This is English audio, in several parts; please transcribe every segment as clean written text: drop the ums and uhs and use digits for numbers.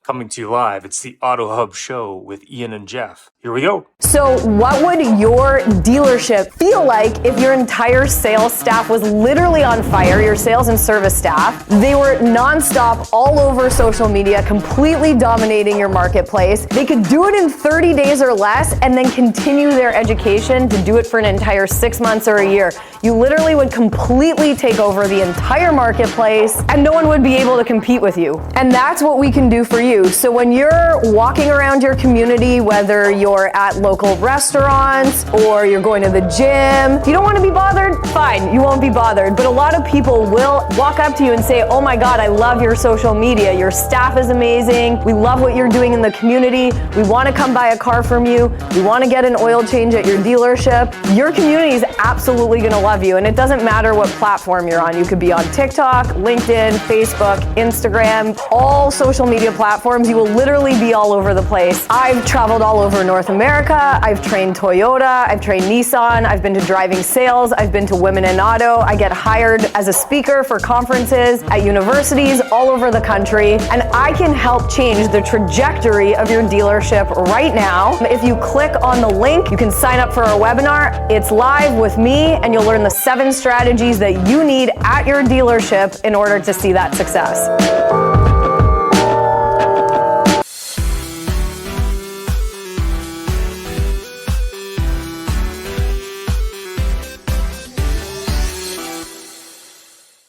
Coming to you live, it's the AutoHub show with Ian and Jeff. Here we go. So what would your dealership feel like if your entire sales staff was literally on fire, your sales and service staff? They were nonstop all over social media, completely dominating your marketplace. They could do it in 30 days or less and then continue their education to do it for an entire 6 months or a year. You literally would completely take over the entire marketplace and no one would be able to compete with you. And that's what we can do for you. So when you're walking around your community, whether you're at local restaurants or you're going to the gym, you don't want to be bothered? Fine, you won't be bothered. But a lot of people will walk up to you and say, oh my God, I love your social media. Your staff is amazing. We love what you're doing in the community. We want to come buy a car from you. We want to get an oil change at your dealership. Your community is absolutely going to love you. And it doesn't matter what platform you're on. You could be on TikTok, LinkedIn, Facebook, Instagram, all social media platforms. You will literally be all over the place. I've traveled all over North America. I've trained Toyota. I've trained Nissan. I've been to driving sales. I've been to Women in Auto. I get hired as a speaker for conferences at universities all over the country. And I can help change the trajectory of your dealership right now. If you click on the link, you can sign up for our webinar. It's live with me, and you'll learn the 7 strategies that you need at your dealership in order to see that success.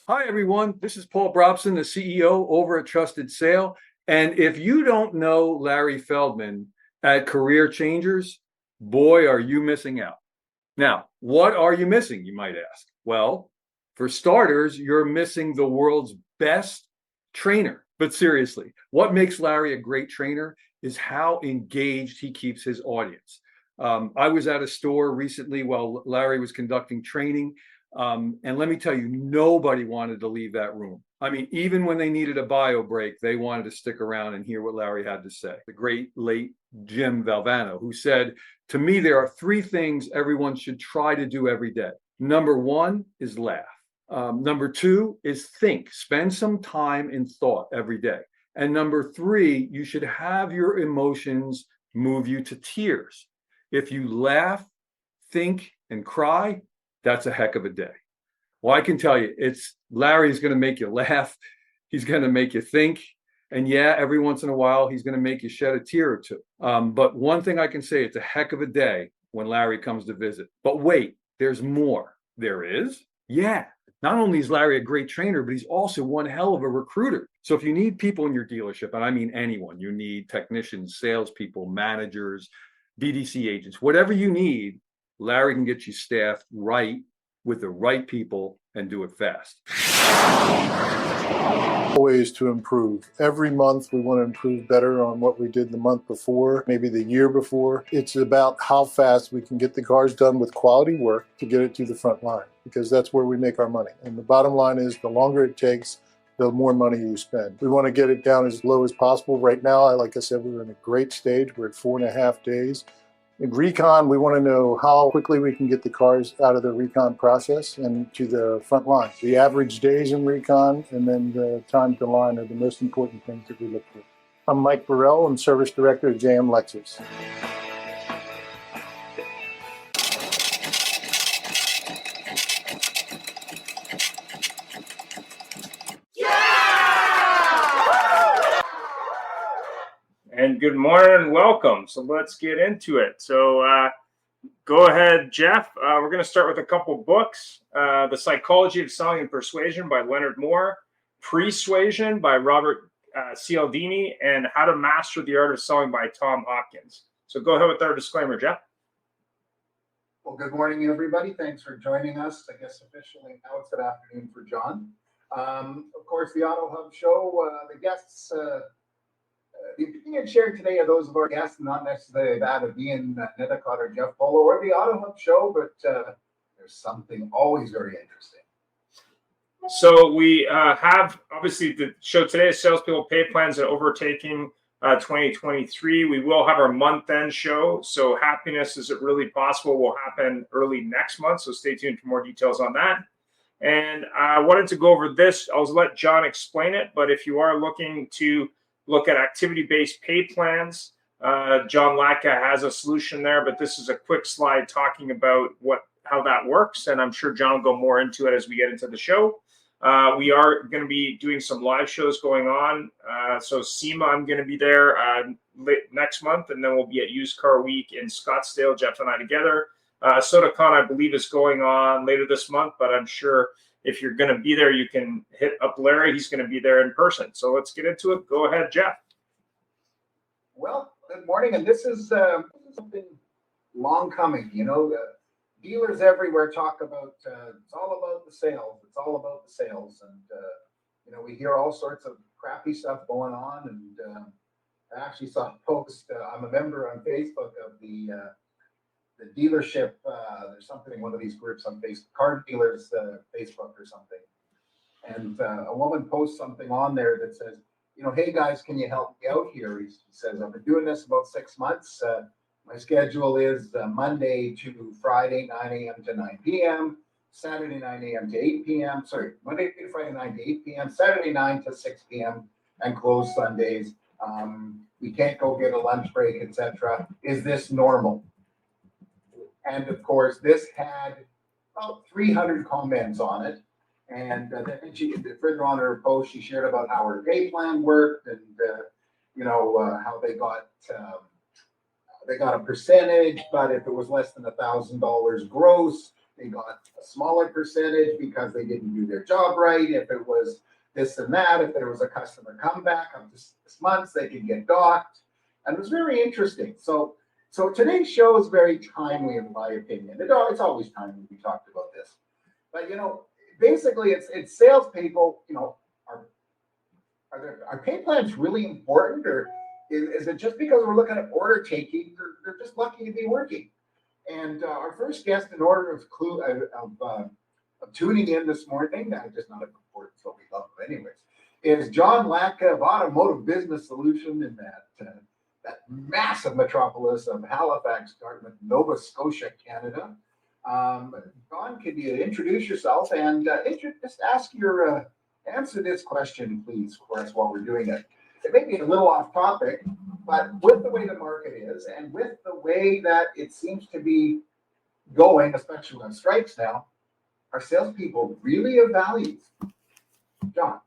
Hi, everyone. This is Paul Brobson, the CEO over at Trusted Sale. And if you don't know Larry Feldman at Career Changers, boy, are you missing out. Now, what are you missing, you might ask? Well, for starters, you're missing the world's best trainer. But seriously, what makes Larry a great trainer is how engaged he keeps his audience. I was at a store recently while Larry was conducting training. And let me tell you, nobody wanted to leave that room. I mean, even when they needed a bio break, they wanted to stick around and hear what Larry had to say. The great late Jim Valvano, who said, to me, there are 3 things everyone should try to do every day. Number 1 is laugh. Number 2 is think. Spend some time in thought every day. And number 3, you should have your emotions move you to tears. If you laugh, think, and cry, that's a heck of a day. Well, I can tell you, Larry's going to make you laugh. He's going to make you think. And yeah, every once in a while, he's going to make you shed a tear or 2. But one thing I can say, it's a heck of a day when Larry comes to visit. But wait, there's more. There is? Yeah. Not only is Larry a great trainer, but he's also one hell of a recruiter. So if you need people in your dealership, and I mean anyone, you need technicians, salespeople, managers, BDC agents, whatever you need, Larry can get you staffed right with the right people and do it fast. Ways to improve. Every month we want to improve better on what we did the month before, maybe the year before. It's about how fast we can get the cars done with quality work to get it to the front line, because that's where we make our money. And the bottom line is the longer it takes, the more money you spend. We want to get it down as low as possible. Right now, like I said, we're in a great stage. We're at 4.5 days. In recon, we want to know how quickly we can get the cars out of the recon process and to the front line. The average days in recon and then the time to line are the most important things that we look for. I'm Mike Burrell. I'm Service Director at JM Lexus. And good morning and welcome. So let's get into it. So go ahead, Jeff. We're going to start with a couple books. The Psychology of Selling and Persuasion by Leonard Moore, Persuasion by Robert Cialdini, and How to Master the Art of Selling by Tom Hopkins. So go ahead with our disclaimer, Jeff. Well, good morning, everybody. Thanks for joining us. I guess officially now it's good afternoon for John. Of course, the AutoHub show, the guests, the opinion shared today are those of our guests, not necessarily that of Ian Netticott or Jeff Polo or the AutoHub show, but there's something always very interesting. So we have, obviously, the show today is Salespeople Pay Plans and Overtaking 2023. We will have our month-end show. So Happiness Is It Really Possible will happen early next month. So stay tuned for more details on that. And I wanted to go over this. I'll let John explain it. But if you are looking to look at activity-based pay plans. John Lacka has a solution there, but this is a quick slide talking about how that works, and I'm sure John will go more into it as we get into the show. We are going to be doing some live shows going on. So SEMA, I'm going to be there next month, and then we'll be at Used Car Week in Scottsdale, Jeff and I together. SodaCon, I believe, is going on later this month, but I'm sure if you're going to be there, you can hit up Larry. He's going to be there in person. So let's get into it. Go ahead, Jeff. Well, good morning. And this is something long coming. You know, the dealers everywhere talk about it's all about the sales. It's all about the sales. And, you know, we hear all sorts of crappy stuff going on. And I actually saw a post. I'm a member on Facebook of the dealership. There's something in one of these groups on Facebook, car dealers Facebook or something. And a woman posts something on there that says, you know, hey guys, can you help me out here? He says, I've been doing this about 6 months. My schedule is Monday to Friday, 9 a.m. to 9 p.m., Saturday, 9 a.m. to 8 p.m. Sorry, Monday to Friday, 9 to 8 p.m., Saturday, 9 to 6 p.m., and close Sundays. We can't go get a lunch break, etc. Is this normal? And of course, this had about 300 comments on it. And then she, further on her post, she shared about how her pay plan worked and, you know, how they got a percentage, but if it was less than $1,000 gross, they got a smaller percentage because they didn't do their job right. If it was this and that, if there was a customer comeback up to 6 months, they could get docked. And it was very interesting. So today's show is very timely, in my opinion. It's always timely. We talked about this, but you know, basically, it's salespeople. You know, are pay plans really important, or is it just because we're looking at order taking? They're just lucky to be working. And our first guest, in order of tuning in this morning, just not important, so we love him anyways, is John Lacka of Automotive Business Solution in that massive metropolis of Halifax, Dartmouth, Nova Scotia, Canada. John, could you introduce yourself and just answer this question, please, for us while we're doing it. It may be a little off topic, but with the way the market is and with the way that it seems to be going, especially on strikes now, are salespeople really of value? John.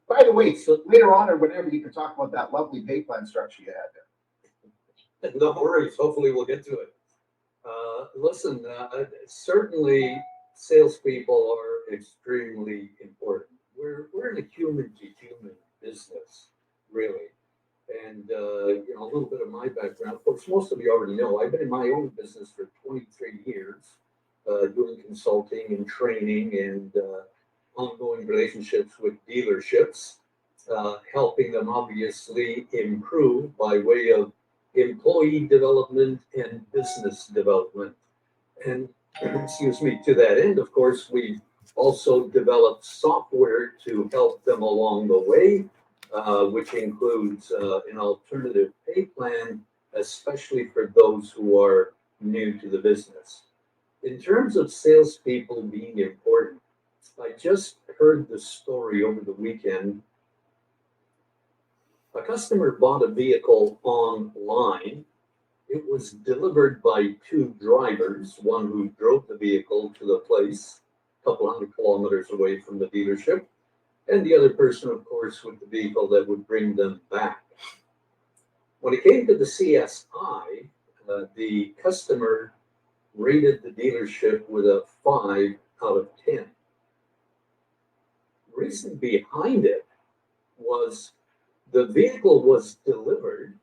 By the way, so later on or whenever you can talk about that lovely pay plan structure you had there. No worries. Hopefully we'll get to it. Listen, certainly salespeople are extremely important. We're in a human-to-human business, really. And, you know, a little bit of my background. Of course, most of you already know, I've been in my own business for 23 years, doing consulting and training and ongoing relationships with dealerships, helping them obviously improve by way of employee development and business development. And excuse me, to that end, of course, we've also developed software to help them along the way, which includes an alternative pay plan, especially for those who are new to the business. In terms of salespeople being important, I just heard the story over the weekend. A customer bought a vehicle online. It was delivered by 2 drivers, one who drove the vehicle to the place, a couple hundred kilometers away from the dealership, and the other person, of course, with the vehicle that would bring them back. When it came to the CSI, the customer rated the dealership with a 5 out of 10. Reason behind it was the vehicle was delivered,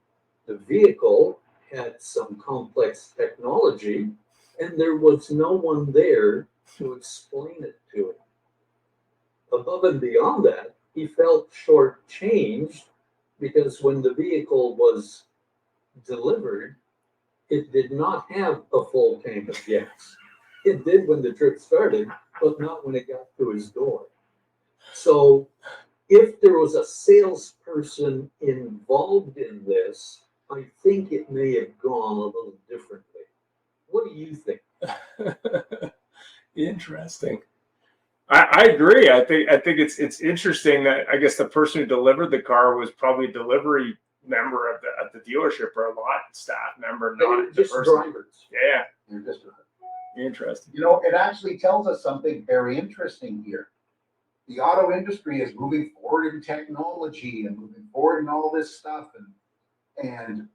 the vehicle had some complex technology, and there was no one there to explain it to him. Above and beyond that, he felt shortchanged because when the vehicle was delivered, it did not have a full tank of gas. It did when the trip started, but not when it got to his door. So if there was a salesperson involved in this, I think it may have gone a little differently. What do you think? Interesting. I agree. I think it's interesting that I guess the person who delivered the car was probably a delivery member at the dealership or a lot staff member, They not were the just person. drivers. Yeah, They're just drivers. interesting. You know, it actually tells us something very interesting here. The auto industry is moving forward in technology and moving forward in all this stuff, and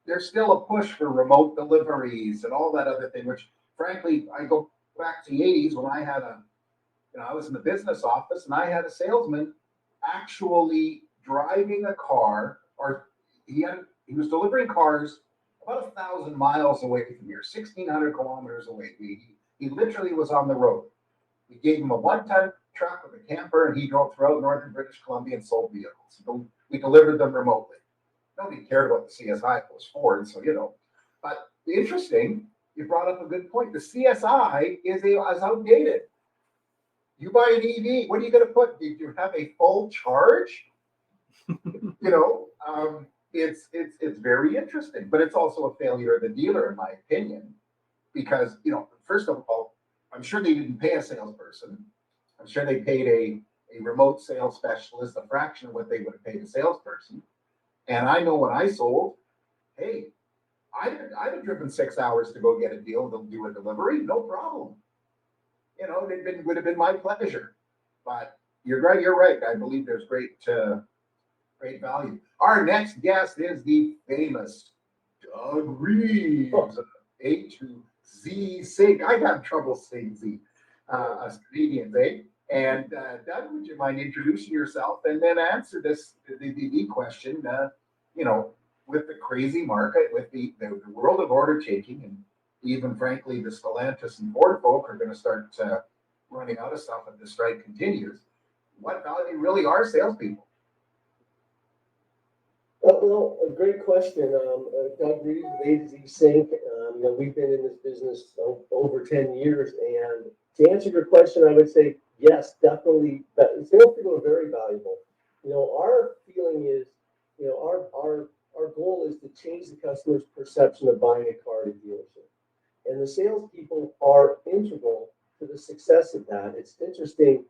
there's still a push for remote deliveries and all that other thing, which frankly, I go back to the 80s when I had I was in the business office and I had a salesman actually driving a car, or he was delivering cars about 1,000 miles away from here, 1,600 kilometers away. He literally was on the road. We gave him a one-ton truck with a camper, and he drove throughout northern British Columbia and sold vehicles. So we delivered them remotely. Nobody cared about the CSI if it was Ford, so But interesting, you brought up a good point. The CSI is outdated. You buy an EV, what are you going to put? Do you have a full charge? It's very interesting, but it's also a failure of the dealer, in my opinion, because first of all, I'm sure they didn't pay a salesperson. I'm sure they paid a remote sales specialist a fraction of what they would have paid a salesperson. And I know when I sold, hey, I'd have driven 6 hours to go get a deal to do a delivery, no problem. It would have been my pleasure. But you're right. I believe there's great value. Our next guest is the famous Doug Reeves, A to Z Sync. I have trouble saying Z, us Canadians, eh? And Doug, would you mind introducing yourself and then answer the question? With the crazy market, with the world of order taking, and even frankly, the Stellantis and Ford folk are going to start running out of stuff if the strike continues. What value really are salespeople? Well, a great question. Doug Reeves, A to Z Sync. We've been in this business over 10 years, and to answer your question, I would say yes, definitely. Salespeople are very valuable. Our feeling is, our goal is to change the customer's perception of buying a car at a dealership, and the salespeople are integral to the success of that. It's interesting.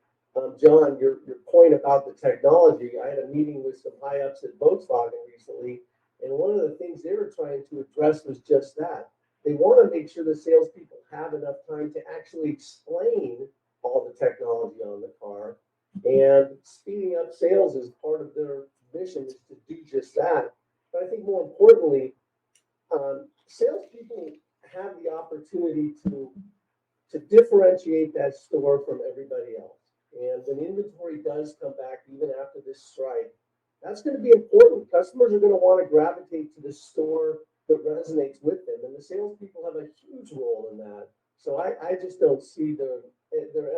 John, your point about the technology, I had a meeting with some high ups at Volkswagen recently, and one of the things they were trying to address was just that. They want to make sure the salespeople have enough time to actually explain all the technology on the car, and speeding up sales is part of their mission is to do just that. But I think more importantly, salespeople have the opportunity to differentiate that store from everybody else. And when inventory does come back, even after this strike, that's going to be important. Customers are going to want to gravitate to the store that resonates with them. And the salespeople have a huge role in that. So I just don't see there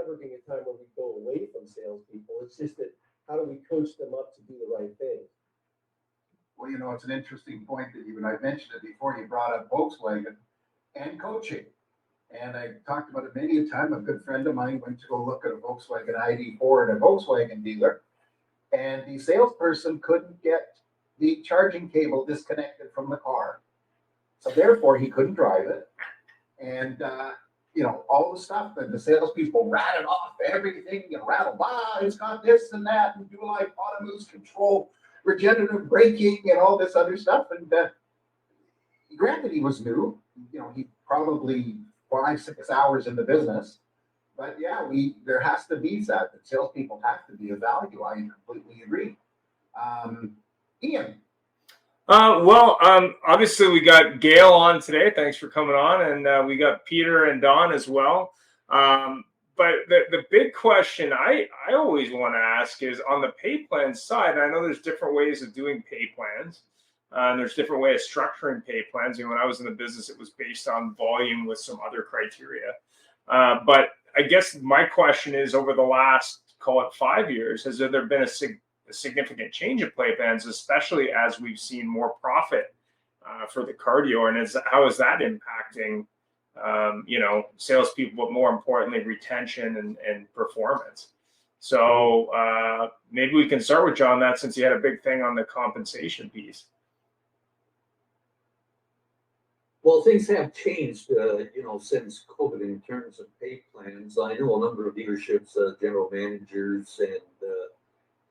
ever being a time when we go away from salespeople. It's just that how do we coach them up to do the right thing? Well, it's an interesting point that I've mentioned it before. You brought up Volkswagen and coaching. And I talked about it many a time. A good friend of mine went to go look at a Volkswagen ID4 at a Volkswagen dealer, and the salesperson couldn't get the charging cable disconnected from the car. So therefore, he couldn't drive it. And, all the stuff that the salespeople rattled off, everything, rattled, it's got this and that, and do like autonomous control, regenerative braking, and all this other stuff. And granted, he was new. He probably 5-6 hours in the business, but yeah, there has to be that salespeople have to be of value. I completely agree. Ian. Obviously we got Gail on today. Thanks for coming on, and we got Peter and Don as well. But the big question I always want to ask is on the pay plan side. I know there's different ways of doing pay plans. There's different ways of structuring pay plans. When I was in the business, it was based on volume with some other criteria. But I guess my question is, over the last, call it 5 years, has there been a significant change in pay plans, especially as we've seen more profit for the cardio? And how is that impacting, salespeople, but more importantly, retention and performance? So maybe we can start with John, that since you had a big thing on the compensation piece. Well, things have changed, since COVID in terms of pay plans. I know a number of dealerships, general managers, and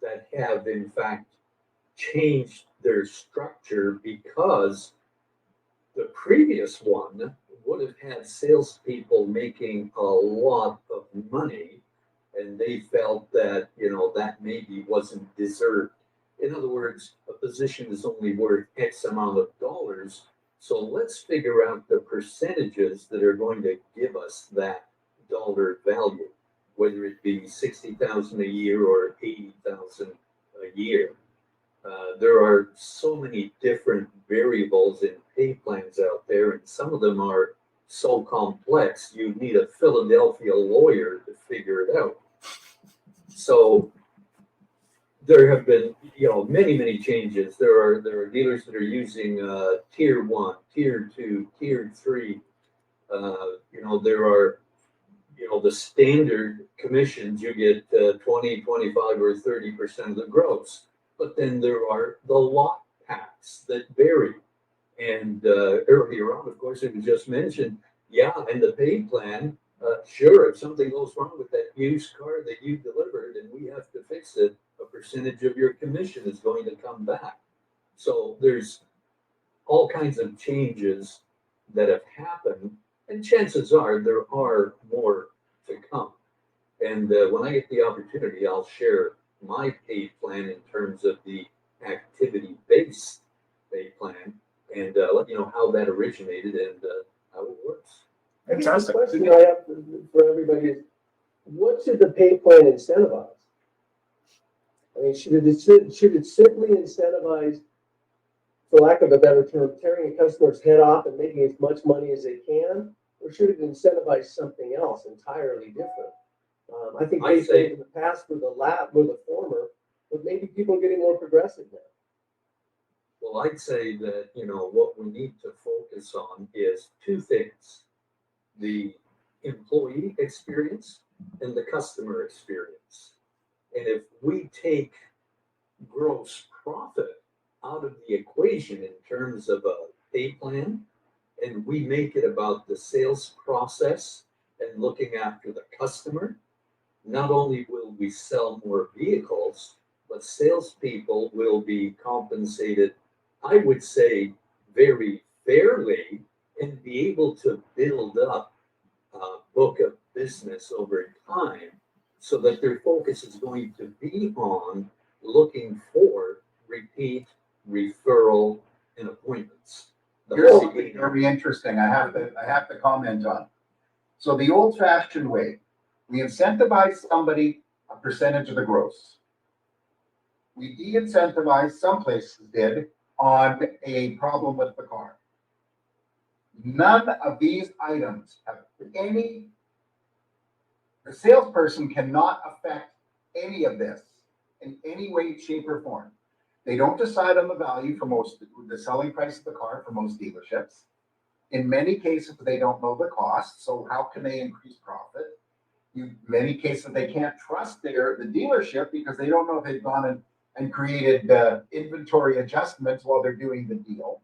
that have in fact changed their structure because the previous one would have had salespeople making a lot of money, and they felt that, that maybe wasn't deserved. In other words, a position is only worth X amount of dollars. So let's figure out the percentages that are going to give us that dollar value, whether it be 60,000 a year or 80,000 a year. There are so many different variables in pay plans out there, and some of them are so complex you need a Philadelphia lawyer to figure it out. So there have been, many changes. There are dealers that are using tier 1, tier 2, tier 3. There are, the standard commissions. You get 20, 25, or 30% of the gross. But then there are the lot packs that vary. And earlier on, of course, it was just mentioned, and the pay plan, sure, if something goes wrong with that used car that you delivered and we have to fix it, a percentage of your commission is going to come back. So there's all kinds of changes that have happened, and chances are there are more to come. And when I get the opportunity, I'll share my pay plan in terms of the activity-based pay plan, and let you know how that originated and how it works. Fantastic. The question I have for everybody is, what should the pay plan incentivize? I mean, should it simply incentivize, for lack of a better term, tearing a customer's head off and making as much money as they can, or should it incentivize something else entirely different? I think pay plans in the past were the former, but maybe people are getting more progressive now. Well, I'd say that, what we need to focus on is two things: the employee experience and the customer experience. And if we take gross profit out of the equation in terms of a pay plan, and we make it about the sales process and looking after the customer, not only will we sell more vehicles, but salespeople will be compensated, I would say, very fairly, and be able to build up a book of business over time, so that their focus is going to be on looking for repeat, referral, and appointments. Here's something very interesting I have to comment on. So the old-fashioned way, we incentivize somebody a percentage of the gross. We de-incentivize, some places did, on a problem with the car. None of these items have the salesperson cannot affect any of this in any way, shape, or form. They don't decide on the value for the selling price of the car for most dealerships. In many cases, they don't know the cost, so how can they increase profit? In many cases, they can't trust the dealership because they don't know if they've gone and created inventory adjustments while they're doing the deal.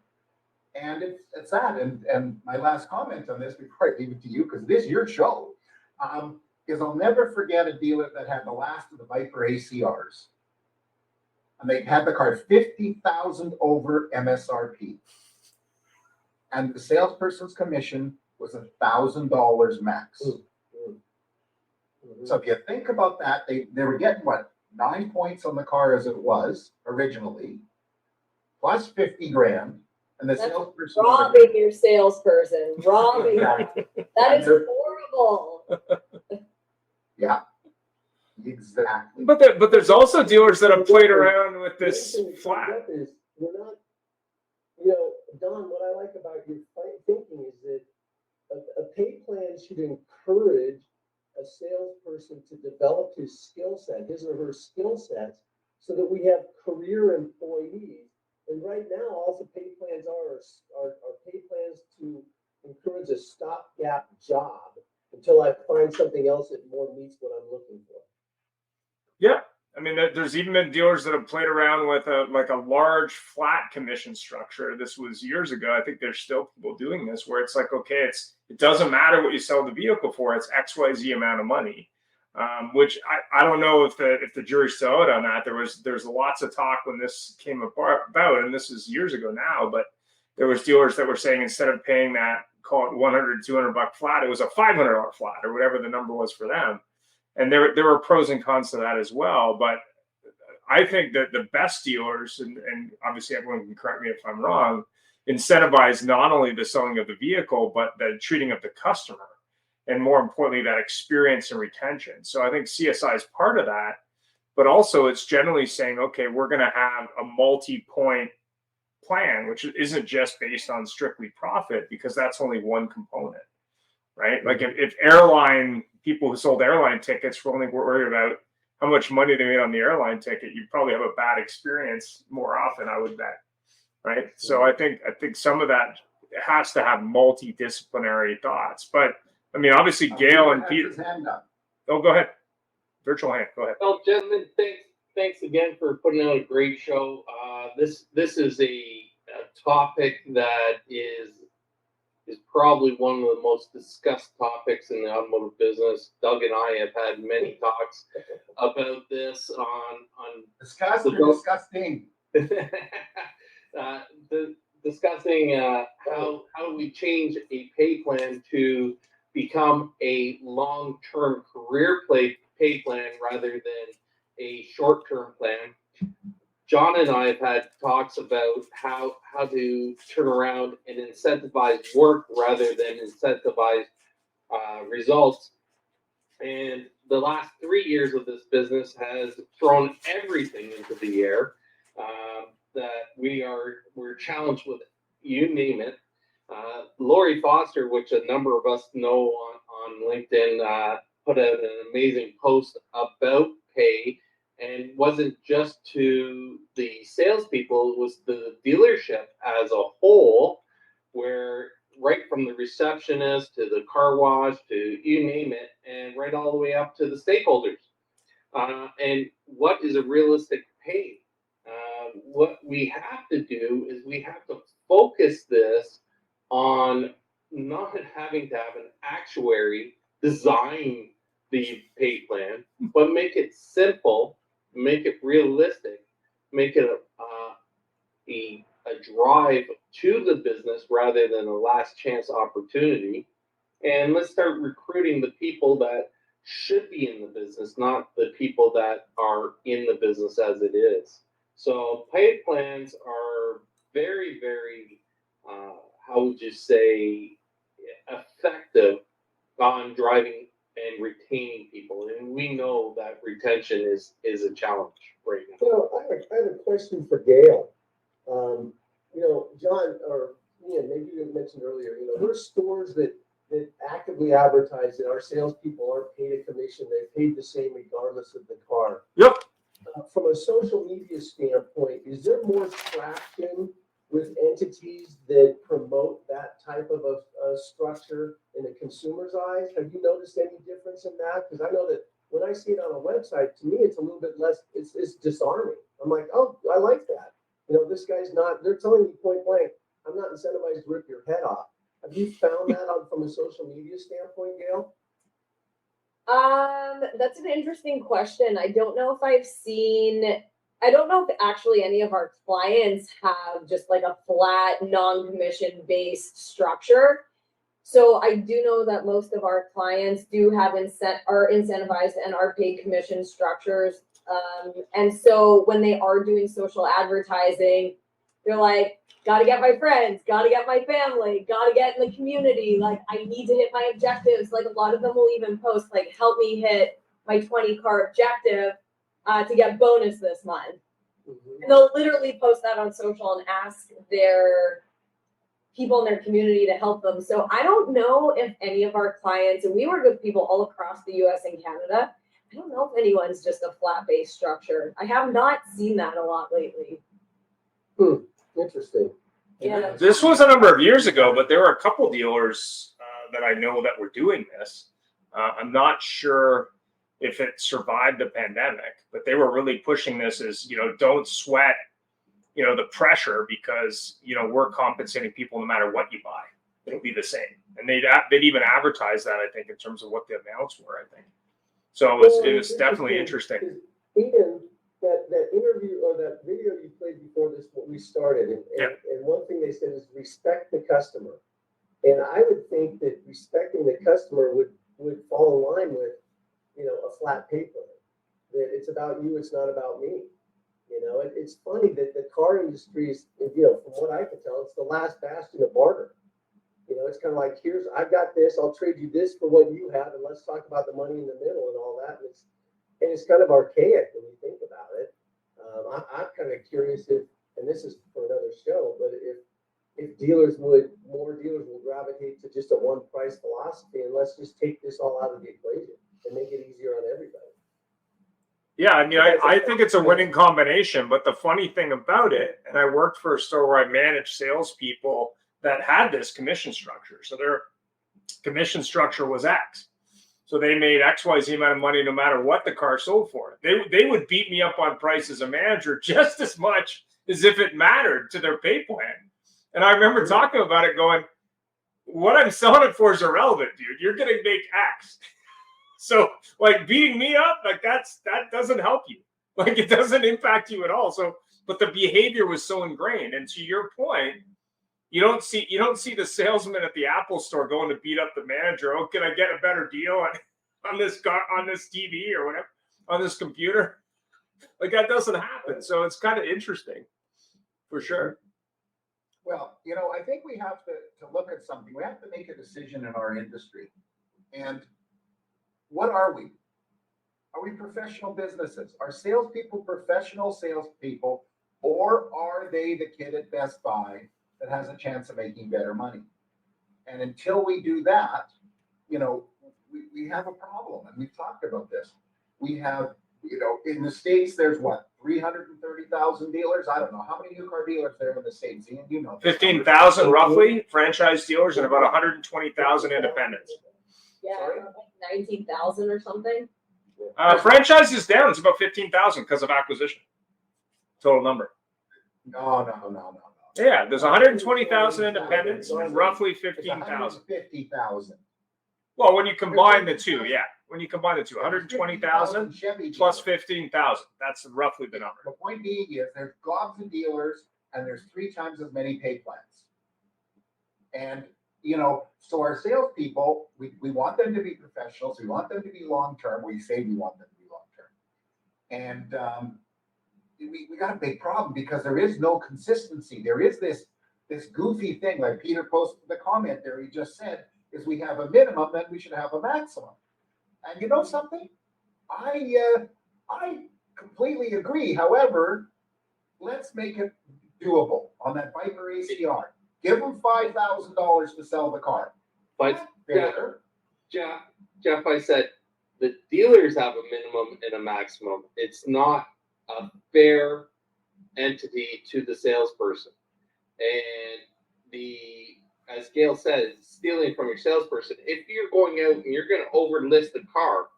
And it's that. And my last comment on this before I leave it to you, because it is your show, is I'll never forget a dealer that had the last of the Viper ACRs. And they had the car 50,000 over MSRP. And the salesperson's commission was $1,000 max. So if you think about that, they were getting 9 points on the car as it was originally, plus 50 grand. And the salesperson robbing your salesperson. Robbing. That is horrible. Yeah, exactly. But there's also dealers that have played around with this flat. We're not, Don, what I like about your thinking is that a pay plan should encourage a salesperson to develop his skill set, his or her skill sets, so that we have career employees. And right now, all the pay plans are pay plans to encourage a stopgap job until I find something else that more meets what I'm looking for. Yeah. I mean, there's even been dealers that have played around with a large flat commission structure. This was years ago. I think there's still people doing this where it's like, okay, it doesn't matter what you sell the vehicle for. It's XYZ amount of money, which I don't know if the jury's still out on that. There's lots of talk when this came about, and this is years ago now, but there was dealers that were saying instead of paying that, call it $100, $200 flat, it was a $500 flat or whatever the number was for them. And there were pros and cons to that as well. But I think that the best dealers, and obviously everyone can correct me if I'm wrong, incentivize not only the selling of the vehicle, but the treating of the customer. And more importantly, that experience and retention. So I think CSI is part of that. But also it's generally saying, okay, we're going to have a multi-point plan, which isn't just based on strictly profit, because that's only one component. Right? Like if airline people who sold airline tickets were only worried about how much money they made on the airline ticket, you'd probably have a bad experience more often, I would bet. Right? So I think some of that has to have multidisciplinary thoughts. But I mean, obviously Gail and Peter. Oh, go ahead. Virtual hand. Go ahead. Well, gentlemen, thanks again for putting out a great show. This is a topic that is probably one of the most discussed topics in the automotive business. Doug and I have had many talks about this on disgusting. Discussing how do we change a pay plan to become a long-term career pay plan rather than a short-term plan. John and I have had talks about how to turn around and incentivize work rather than incentivize results. And the last 3 years of this business has thrown everything into the air. That we're challenged with, you name it. Lori Foster, which a number of us know on LinkedIn, put out an amazing post about pay. And wasn't just to the salespeople, it was the dealership as a whole, where right from the receptionist to the car wash to you name it, and right all the way up to the stakeholders. And what is a realistic pay? What we have to do is we have to focus this on not having to have an actuary design the pay plan, but make it simple, make it realistic, make it a drive to the business rather than a last chance opportunity. And let's start recruiting the people that should be in the business, not the people that are in the business as it is. So pay plans are very, very, how would you say, effective on driving and retaining people, and we know that retention is a challenge right now. Well, I have a question for Gail. John or Ian, maybe you mentioned earlier, there's stores that actively advertise that our salespeople aren't paid a commission; they're paid the same regardless of the car. Yep. From a social media standpoint, is there more traction with entities that promote that type of a structure in the consumer's eyes? Have you noticed any difference in that? Because I know that when I see it on a website, to me, it's a little bit less, it's disarming. I'm like, oh, I like that. This guy's not, they're telling me point blank, I'm not incentivized to rip your head off. Have you found that from a social media standpoint, Gail? That's an interesting question. I don't know if actually any of our clients have just like a flat non-commission based structure. So I do know that most of our clients do have are incentivized and are paid commission structures. And so when they are doing social advertising, they're like, got to get my friends, got to get my family, got to get in the community. Like, I need to hit my objectives. Like, a lot of them will even post, like, help me hit my 20 car objective to get bonus this month. Mm-hmm. And they'll literally post that on social and ask their people in their community to help them. So I don't know if any of our clients, and we work with people all across the US and Canada, I don't know if anyone's just a flat-based structure. I have not seen that a lot lately. Interesting. Yeah. This was a number of years ago, but there were a couple dealers that I know that were doing this. I'm not sure if it survived the pandemic. But they were really pushing this as, don't sweat, the pressure, because, we're compensating people no matter what you buy. It'll be the same. And they'd even advertise that, I think, in terms of what the amounts were, I think. So it was definitely interesting. Ian, that interview or that video you played before this, what we started, and one thing they said is respect the customer. And I would think that respecting the customer would fall in line with, a flat pay plan. That it's about you, it's not about me. It's funny that the car industry is, from what I can tell, it's the last bastion of barter. It's kind of like, I've got this, I'll trade you this for what you have, and let's talk about the money in the middle and all that. And it's kind of archaic when you think about it. I'm kind of curious if, and this is for another show, but if more dealers will gravitate to just a one price philosophy, and let's just take this all out of the equation and make it easier on everybody. Yeah, I mean, I think it's a winning combination. But the funny thing about it, and I worked for a store where I managed salespeople that had this commission structure. So their commission structure was X. So they made XYZ amount of money no matter what the car sold for. They would beat me up on price as a manager just as much as if it mattered to their pay plan. And I remember talking about it going, what I'm selling it for is irrelevant, dude. You're going to make X. So like beating me up, like that doesn't help you. Like it doesn't impact you at all. So, but the behavior was so ingrained. And to your point, you don't see the salesman at the Apple store going to beat up the manager. Oh, can I get a better deal on this TV or whatever, on this computer? Like that doesn't happen. So it's kind of interesting, for sure. Well, I think we have to look at something. We have to make a decision in our industry. And what are we? Are we professional businesses? Are salespeople professional salespeople, or are they the kid at Best Buy that has a chance of making better money? And until we do that, we have a problem. And we've talked about this. We have, in the States, there's 330,000 dealers. I don't know how many new car dealers there in the States. Ian, 15,000 roughly franchise dealers and about 120,000 independents. Yeah, like 19,000 or something. Franchise is down. It's about 15,000 because of acquisition. Total number. No. Yeah, there's 120,000 independents and roughly 15,000. 50,000. Well, when you combine the two, 120,000 plus 15,000. That's roughly the number. The point being is there's gobs of dealers and there's 3 times as many pay plans. And so our salespeople, we want them to be professionals. We want them to be long-term. We say we want them to be long-term. And we got a big problem because there is no consistency. There is this goofy thing, like Peter posted the comment there. He just said, is we have a minimum, then we should have a maximum. And you know something? I completely agree. However, let's make it doable on that Viper ACR. Give them $5,000 to sell the car. But Jeff, I said the dealers have a minimum and a maximum. It's not a fair entity to the salesperson. And as Gail said, stealing from your salesperson. If you're going out and you're going to overlist the car,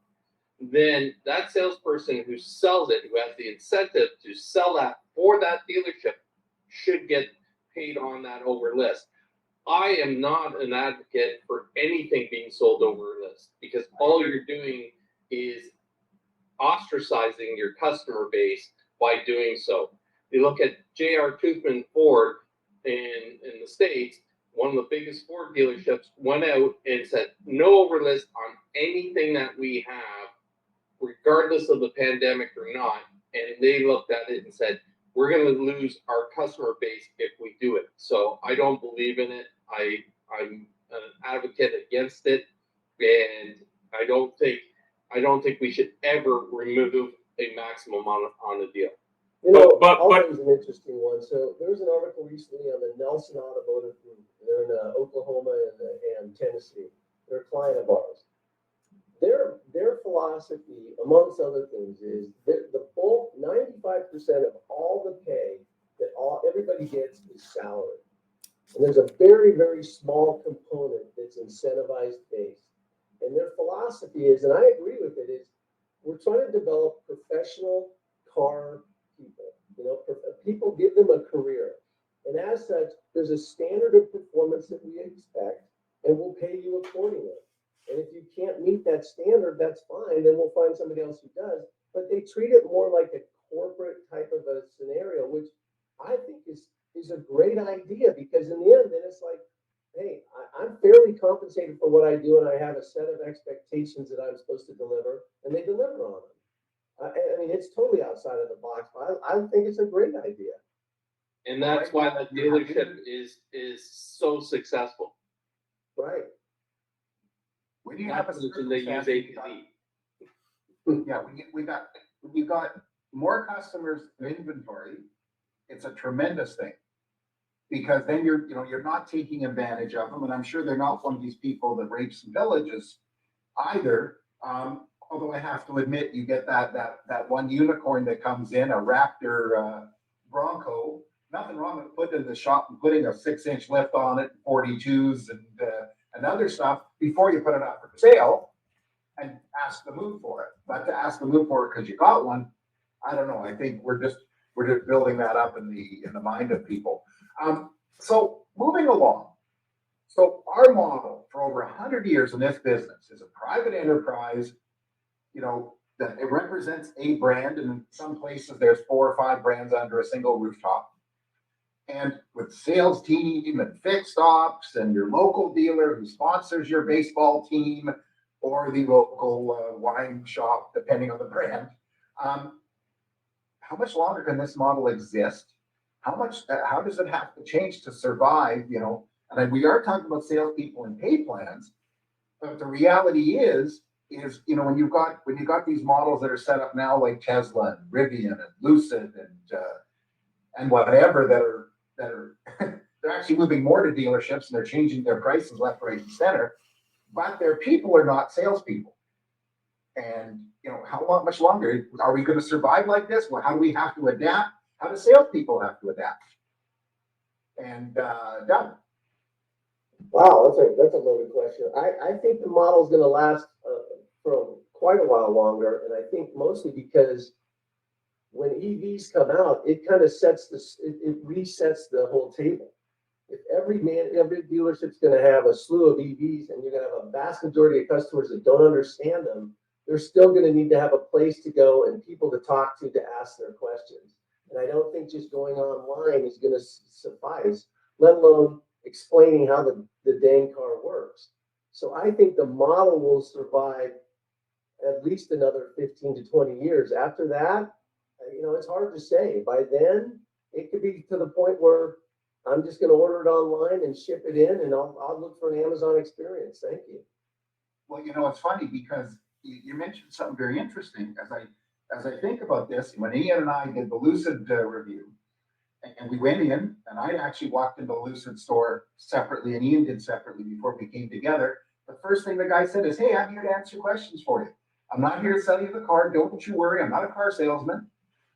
then that salesperson who sells it, who has the incentive to sell that for that dealership, should get paid on that overlist. I am not an advocate for anything being sold overlist, because all you're doing is ostracizing your customer base by doing so. You look at J.R. Toothman Ford in the States, one of the biggest Ford dealerships went out and said, no overlist on anything that we have, regardless of the pandemic or not. And they looked at it and said, we're going to lose our customer base if we do it. So I don't believe in it. I'm an advocate against it, and I don't think we should ever remove a maximum on a deal. That was an interesting one. So there was an article recently on the Nelson Automotive Group. They're in Oklahoma and Tennessee. They're a client of ours. Their philosophy, amongst other things, is the full 95% of all the pay that everybody gets is salary. And there's a very, very small component that's incentivized based. And their philosophy is, and I agree with it, is we're trying to develop professional car people. You know, people, give them a career. And as such, there's a standard of performance that we expect, and we'll pay you accordingly. And if you can't meet that standard, that's fine. Then we'll find somebody else who does. But they treat it more like a corporate type of a scenario, which I think is a great idea, because in the end, then it's like, hey, I'm fairly compensated for what I do, and I have a set of expectations that I'm supposed to deliver, and they deliver on them. I mean, it's totally outside of the box, but I think it's a great idea. And that's why the dealership is so successful. Right. When you have a They use A to Z. Yeah, when you got more customers than inventory, it's a tremendous thing. Because then you're not taking advantage of them, and I'm sure they're not one of these people that rapes and pillages either. Although I have to admit, you get that one unicorn that comes in, a Raptor Bronco. Nothing wrong with putting it in the shop and putting a 6-inch lift on it, 42s and other stuff before you put it up for sale and ask the move for it. But to ask the move for it because you got one, I don't know. I think we're just building that up in the mind of people. So moving along. So our model for over 100 years in this business is a private enterprise, that it represents a brand, and in some places there's 4 or 5 brands under a single rooftop. And with sales team and fixed ops and your local dealer who sponsors your baseball team or the local wine shop, depending on the brand, how much longer can this model exist? How does it have to change to survive? And we are talking about salespeople and pay plans, but the reality is when you've got these models that are set up now like Tesla and Rivian and Lucid and whatever that are they're actually moving more to dealerships, and they're changing their prices left, right, and center, but their people are not salespeople. And how much longer are we going to survive like this? Well, how do we have to adapt? How do salespeople have to adapt? And Doug. Wow, that's a loaded question. I think the model is going to last for quite a while longer, and I think mostly because when EVs come out, it kind of it resets the whole table. If every dealership's going to have a slew of EVs, and you're going to have a vast majority of customers that don't understand them, they're still going to need to have a place to go and people to talk to ask their questions. And I don't think just going online is going to suffice, let alone explaining how the dang car works. So I think the model will survive at least another 15 to 20 years. After that, it's hard to say. By then, it could be to the point where I'm just going to order it online and ship it in, and I'll look for an Amazon experience. Thank you. Well, it's funny because you mentioned something very interesting. As I think about this, when Ian and I did the Lucid review, and we went in, and I actually walked into the Lucid store separately, and Ian did separately before we came together. The first thing the guy said is, "Hey, I'm here to answer questions for you. I'm not here to sell you the car. Don't you worry. I'm not a car salesman,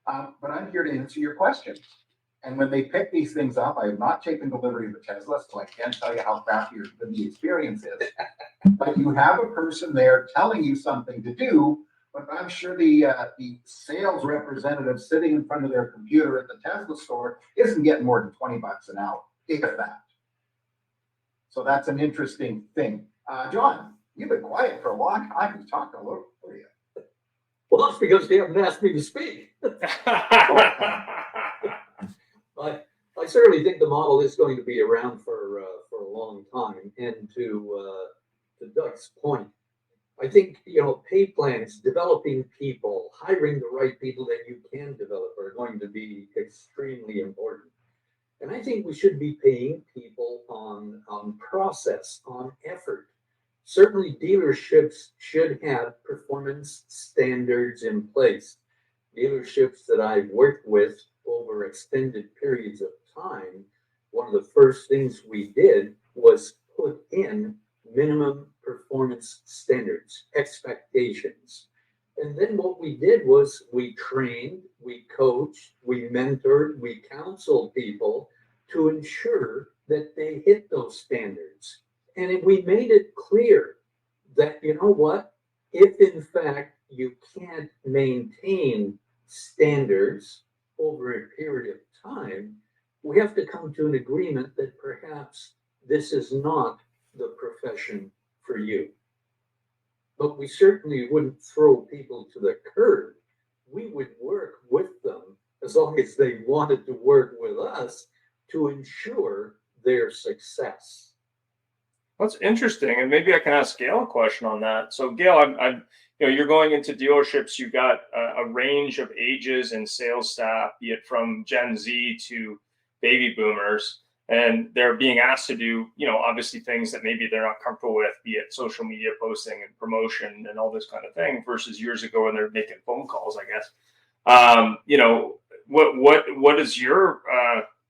but I'm here to answer your questions." And when they pick these things up, I have not taken delivery of a Tesla, so I can't tell you how crappy the experience is. But you have a person there telling you something to do, but I'm sure the sales representative sitting in front of their computer at the Tesla store isn't getting more than $20 an hour, if that. So that's an interesting thing. John, you've been quiet for a long time. You've talked all over for you. Well, that's because they haven't asked me to speak. I certainly think the model is going to be around for a long time. And to Doug's point, I think pay plans, developing people, hiring the right people that you can develop are going to be extremely important. And I think we should be paying people on process, on effort. Certainly, dealerships should have performance standards in place. Dealerships that I've worked with over extended periods of time, one of the first things we did was put in minimum performance standards, expectations. And then what we did was we trained, we coached, we mentored, we counseled people to ensure that they hit those standards. And we made it clear that, if in fact you can't maintain standards over a period of time, we have to come to an agreement that perhaps this is not the profession for you. But we certainly wouldn't throw people to the curb. We would work with them as long as they wanted to work with us to ensure their success. That's interesting, and maybe I can ask Gail a question on that. So, Gail, I'm you're going into dealerships. You've got a range of ages and sales staff, be it from Gen Z to baby boomers, and they're being asked to do, obviously things that maybe they're not comfortable with, be it social media posting and promotion and all this kind of thing, versus years ago when they're making phone calls, I guess. What is your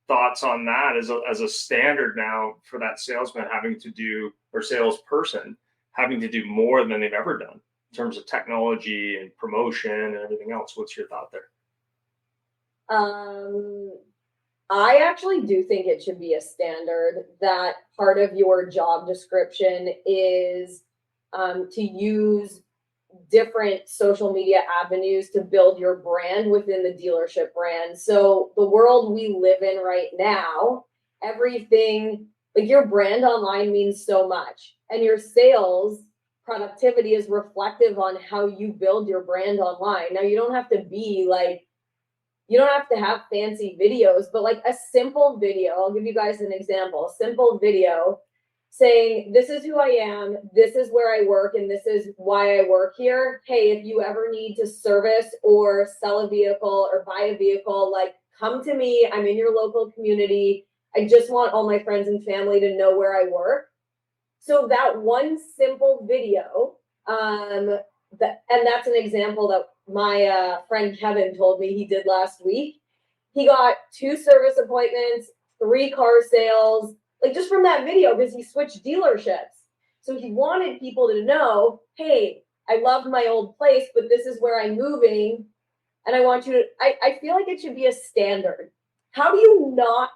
thoughts on that as a standard now for that salesman having to do, or salesperson having to do more than they've ever done in terms of technology and promotion and everything else? What's your thought there? I actually do think it should be a standard that part of your job description is to use different social media avenues to build your brand within the dealership brand. So the world we live in right now, everything, like your brand online means so much, and your sales productivity is reflective on how you build your brand online. Now, you don't have to be like, you don't have to have fancy videos, but like a simple video, I'll give you guys an example, a simple video saying, this is who I am, this is where I work, and this is why I work here. Hey, if you ever need to service or sell a vehicle or buy a vehicle, like come to me. I'm in your local community. I just want all my friends and family to know where I work. So that one simple video, and that's an example that my friend Kevin told me he did last week. He got 2 service appointments, 3 car sales, like just from that video, because he switched dealerships. So he wanted people to know, hey, I love my old place, but this is where I'm moving. And I want you to, I feel like it should be a standard. How do you not,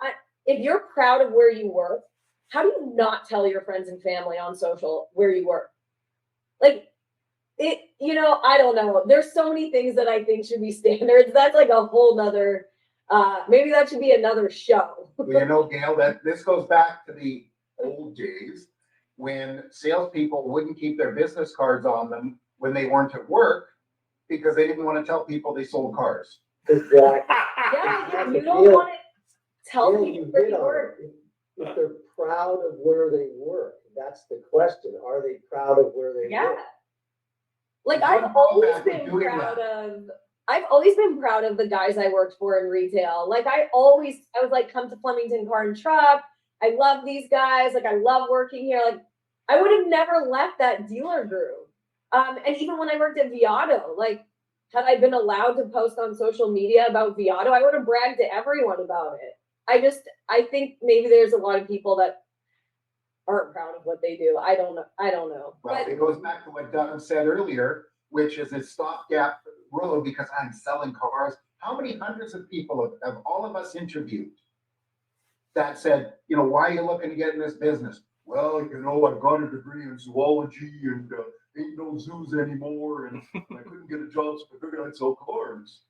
if you're proud of where you work, how do you not tell your friends and family on social where you work? Like it, I don't know. There's so many things that I think should be standards. That's like a whole nother, maybe that should be another show. Well, Gail, that this goes back to the old days when salespeople wouldn't keep their business cards on them when they weren't at work because they didn't want to tell people they sold cars. Exactly. Yeah, you don't want to tell people where you work. If they're proud of where they work, that's the question. Are they proud of where they work? Like I've always been proud of the guys I worked for in retail. Like I was like, come to Flemington Car and Truck. I love these guys. Like I love working here. Like I would have never left that dealer group. And even when I worked at Viato, like had I been allowed to post on social media about Viato, I would have bragged to everyone about it. I think maybe there's a lot of people that aren't proud of what they do. I don't know. Well, it goes back to what Doug said earlier, which is a stopgap rule because I'm selling cars. How many hundreds of people have all of us interviewed that said, why are you looking to get in this business? Well, I've got a degree in zoology and ain't no zoos anymore, and I couldn't get a job, so I figured I'd sell cars.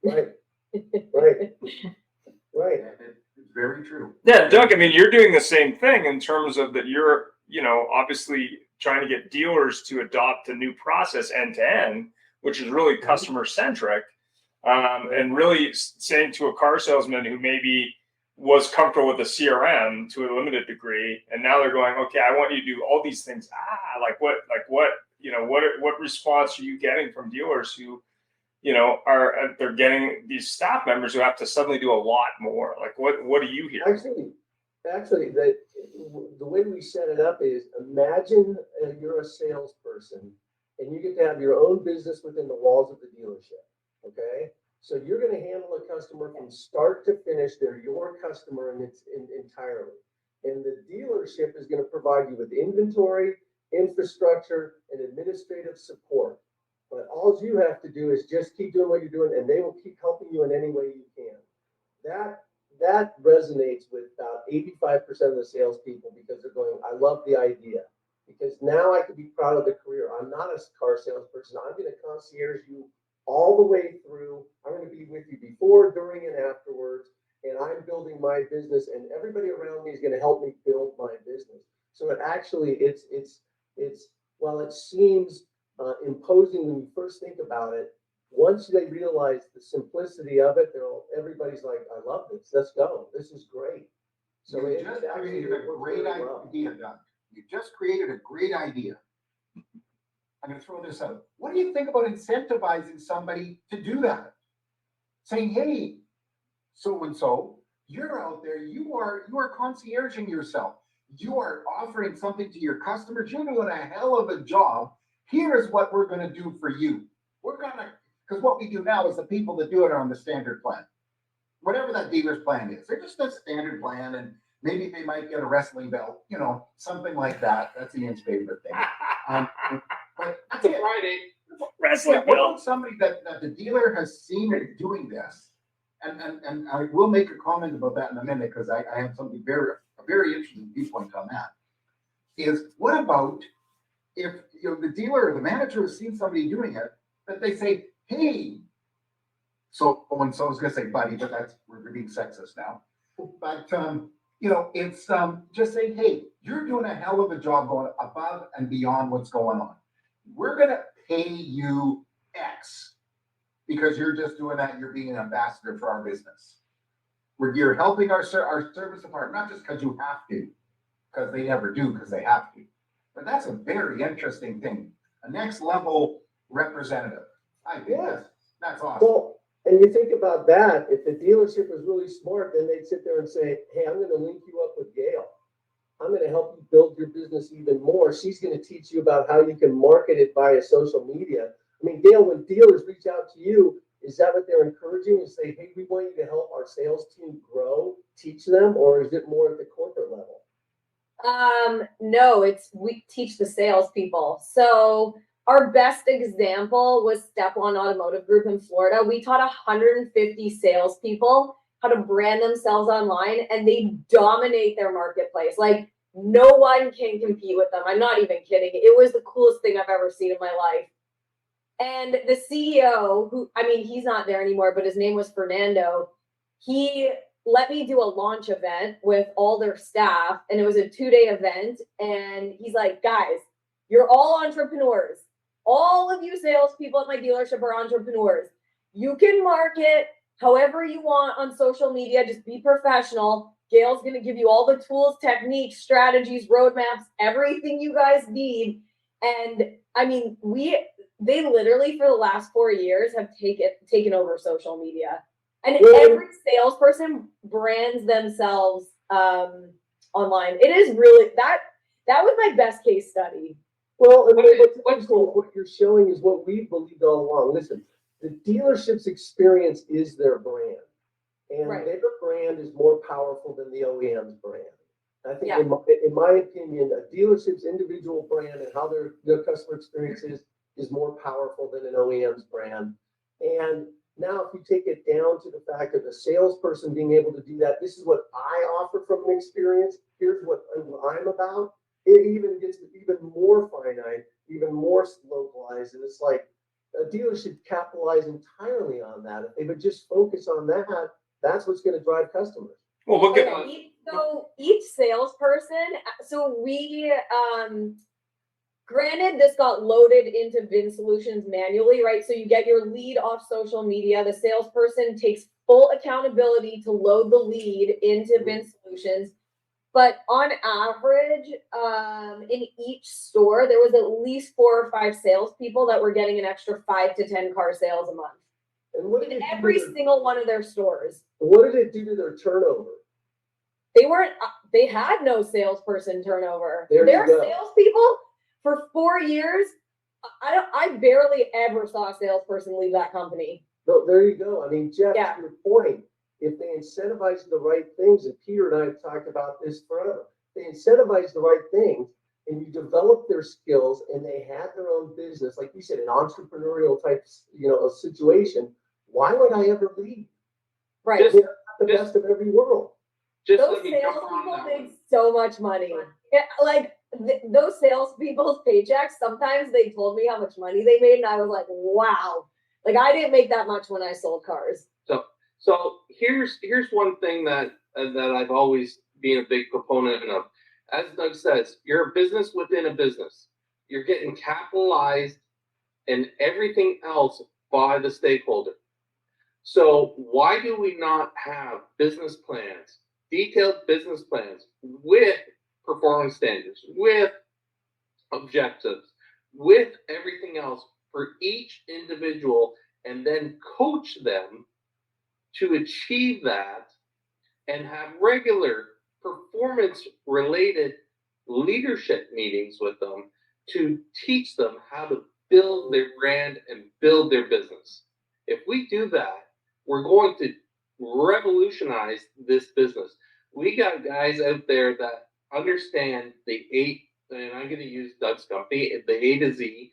Right. Right. It's very true. Yeah, Doug, I mean, you're doing the same thing in terms of that you're, obviously trying to get dealers to adopt a new process end to end, which is really customer centric, and really saying to a car salesman who maybe was comfortable with a CRM to a limited degree, and now they're going, okay, I want you to do all these things. What response are you getting from dealers who, they're getting these staff members who have to suddenly do a lot more? Like, what do you hear? Actually, the way we set it up is imagine you're a salesperson and you get to have your own business within the walls of the dealership. Okay, so you're going to handle a customer from start to finish. They're your customer and it's entirely. And the dealership is going to provide you with inventory, infrastructure, and administrative support. But all you have to do is just keep doing what you're doing, and they will keep helping you in any way you can. That resonates with about 85% of the salespeople because they're going, I love the idea. because now I can be proud of the career. I'm not a car salesperson. I'm going to concierge you all the way through. I'm going to be with you before, during, and afterwards. And I'm building my business, and everybody around me is going to help me build my business. So it actually, it's while it seems imposing when you first think about it, once they realize the simplicity of it, everybody's like, I love this. Let's go. This is great. So You just created a great idea, Doug. You just created a great idea. I'm going to throw this out. What do you think about incentivizing somebody to do that? Saying, hey, so-and-so, you're out there, you are concierging yourself. You are offering something to your customers. You're doing a hell of a job. Here's what we're going to do for you. Because what we do now is the people that do it are on the standard plan. Whatever that dealer's plan is, they're just a standard plan, and maybe they might get a wrestling belt, something like that. That's Ian's favorite thing. But It's a Friday. Wrestling what belt. about somebody that the dealer has seen doing this? And I will make a comment about that in a minute, because I have something a very interesting viewpoint on that. Is what about if the dealer or the manager has seen somebody doing it, that they say, hey, so and so is going to say buddy, but we're being sexist now. But it's just saying, hey, you're doing a hell of a job going above and beyond what's going on. We're going to pay you X because you're just doing that. You're being an ambassador for our business. You're helping our service department, not just because you have to, because they never do, because they have to. But that's a very interesting thing. A next level representative. I think that's awesome. Well, and you think about that, if the dealership was really smart, then they'd sit there and say, hey, I'm going to link you up with Gail. I'm going to help you build your business even more. She's going to teach you about how you can market it via social media. I mean, Gail, when dealers reach out to you, is that what they're encouraging? To say, hey, we want you to help our sales team grow, teach them, or is it more at the corporate level? No, we teach the salespeople. So our best example was Step One Automotive Group in Florida. We taught 150 salespeople how to brand themselves online, and they dominate their marketplace. Like, no one can compete with them. I'm not even kidding. It was the coolest thing I've ever seen in my life. And the CEO, he's not there anymore, but his name was Fernando. He let me do a launch event with all their staff, and it was a 2-day event. And he's like, guys, you're all entrepreneurs. All of you salespeople at my dealership are entrepreneurs. You can market however you want on social media. Just be professional. Gail's going to give you all the tools, techniques, strategies, roadmaps, everything you guys need. And they literally for the last 4 years have taken over social media. And every salesperson brands themselves online. It is really that was my best case study. Well, and what's cool, what you're showing is what we believed all along. Listen, the dealership's experience is their brand. And their brand is more powerful than the OEM's brand. I think in my opinion, a dealership's individual brand and how their customer experience is more powerful than an OEM's brand. And now if you take it down to the fact of the salesperson being able to do that, this is what I offer from an experience. Here's what I'm about. It even gets even more finite, even more localized. And it's like a dealer should capitalize entirely on that. If they would just focus on that, that's what's going to drive customers. Well, look at each salesperson. So we, granted, this got loaded into VIN Solutions manually, right? So you get your lead off social media. The salesperson takes full accountability to load the lead into VIN Solutions. But on average, in each store, there was at least 4 or 5 salespeople that were getting an extra 5 to 10 car sales a month. And what did in every single one of their stores. What did it do to their turnover? They had no salesperson turnover. Their salespeople for 4 years. I barely ever saw a salesperson leave that company. No, there you go. I mean, Jeff, to your point, if they incentivize the right things, and Peter and I have talked about this forever, they incentivize the right things and you develop their skills and they have their own business, like you said, an entrepreneurial type, situation, why would I ever leave? Right. They're the best of every world. Just those salespeople made so much money. those salespeople's paychecks, sometimes they told me how much money they made, and I was like, wow. Like, I didn't make that much when I sold cars. So here's one thing that I've always been a big proponent of. As Doug says, you're a business within a business. You're getting capitalized and everything else by the stakeholder. So why do we not have business plans, detailed business plans with performance standards, with objectives, with everything else for each individual, and then coach them to achieve that, and have regular performance related leadership meetings with them to teach them how to build their brand and build their business? If we do that, we're going to revolutionize this business. We got guys out there that understand the eight, and I'm going to use Doug's company, the A to Z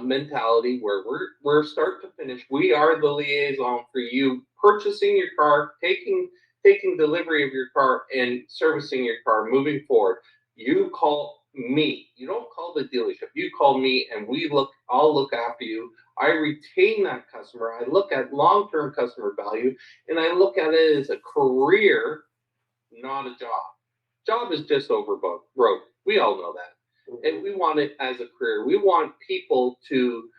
mentality, where we're start to finish. We are the liaison for you purchasing your car, taking delivery of your car, and servicing your car moving forward. You call me. You don't call the dealership. You call me, and I'll look after you. I retain that customer. I look at long-term customer value, and I look at it as a career, not a job. Job is just over broke. We all know that. And we want it as a career. We want people to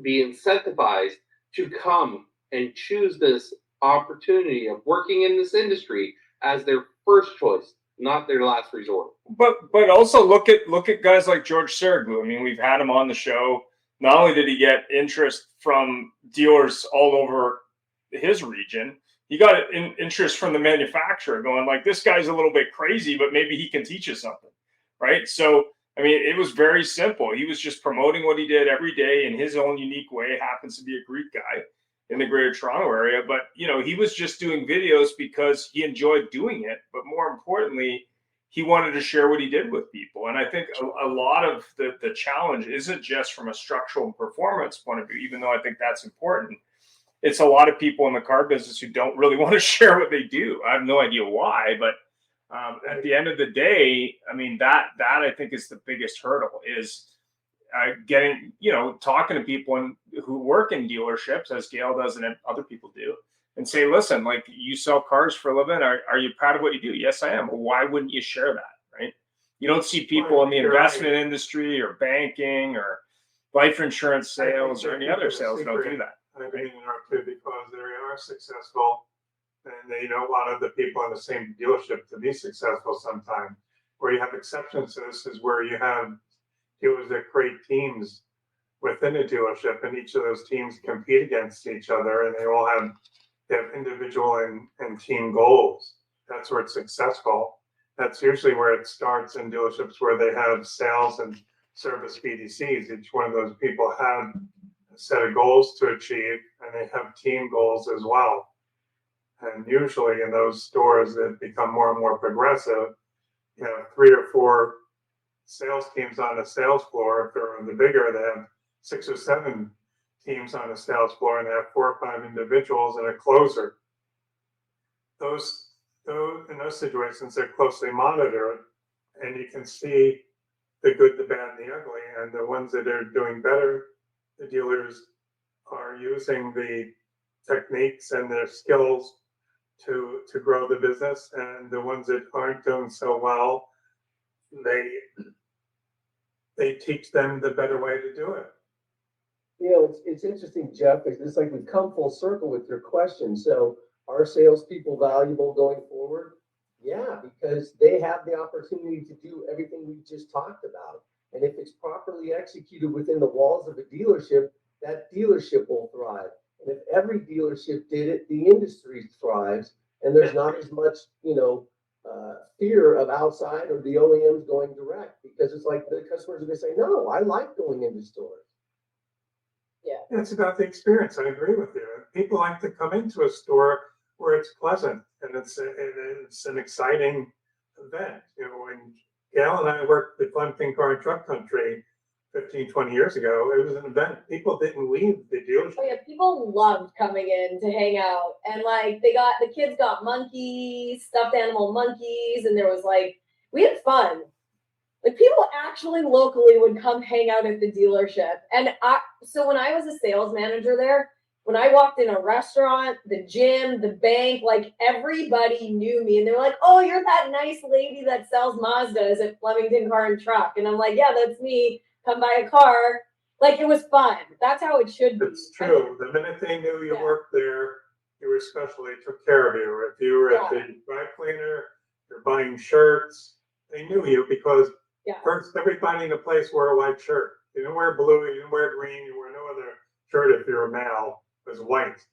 be incentivized to come and choose this opportunity of working in this industry as their first choice, not their last resort. But also look at guys like George Saragu. I mean, we've had him on the show. Not only did he get interest from dealers all over his region, he got interest from the manufacturer going like, this guy's a little bit crazy, but maybe he can teach us something, right? So, I mean, it was very simple. He was just promoting what he did every day in his own unique way. Happens to be a Greek guy in the Greater Toronto area, but he was just doing videos because he enjoyed doing it. But more importantly, he wanted to share what he did with people. And I think a lot of the challenge isn't just from a structural and performance point of view, even though I think that's important. It's a lot of people in the car business who don't really want to share what they do. I have no idea why, but at the end of the day, I mean, that I think is the biggest hurdle is getting, talking to people who work in dealerships, as Gail does and other people do, and say, listen, like, you sell cars for a living. Are you proud of what you do? Yes, I am. Well, why wouldn't you share that, right? You don't see people in the investment industry or banking or life insurance sales or any other sales don't do that. I mean, too, because they are successful, and they don't want other people in the same dealership to be successful sometimes. Where you have exceptions to this is where you have dealers that create teams within a dealership, and each of those teams compete against each other, and they have individual and team goals. That's where it's successful. That's usually where it starts in dealerships where they have sales and service BDCs. Each one of those people have a set of goals to achieve, and they have team goals as well. And usually in those stores that become more and more progressive, you have 3 or 4 sales teams on the sales floor. If they're the bigger, they have 6 or 7 teams on the sales floor, and they have 4 or 5 individuals and a closer. In those situations, they're closely monitored, and you can see the good, the bad, and the ugly. And the ones that are doing better, the dealers are using the techniques and their skills to grow the business, and the ones that aren't doing so well, they teach them the better way to do it. It's interesting, Jeff. It's like we've come full circle with your question. So, are salespeople valuable going forward? Yeah, because they have the opportunity to do everything we just talked about. And if it's properly executed within the walls of a dealership, that dealership will thrive. And if every dealership did it, the industry thrives, and there's not as much, fear of outside or the OEMs going direct, because it's like the customers are going to say, no, I like going into stores. Yeah. It's about the experience. I agree with you. People like to come into a store where it's pleasant and it's an exciting event. When Gail and I worked at Clemson Car and Truck Country 15, 20 years ago, it was an event. People didn't leave the dealership. Oh yeah, people loved coming in to hang out, and like the kids got monkeys, stuffed animal monkeys, and there was we had fun. Like people actually locally would come hang out at the dealership. And so when I was a sales manager there, when I walked in a restaurant, the gym, the bank, like everybody knew me and they were like, oh, you're that nice lady that sells Mazdas at Flemington Car and Truck. And I'm like, yeah, that's me. Come buy a car. Like it was fun. That's how it should be. It's true. The minute they knew you Yeah. worked there, you were special. They took care of you. If you were at Yeah. the dry cleaner, you're buying shirts, they knew you because Yeah. first everybody in the place wore a white shirt. You didn't wear blue, you didn't wear green, you wore no other shirt if you're a male. It was white.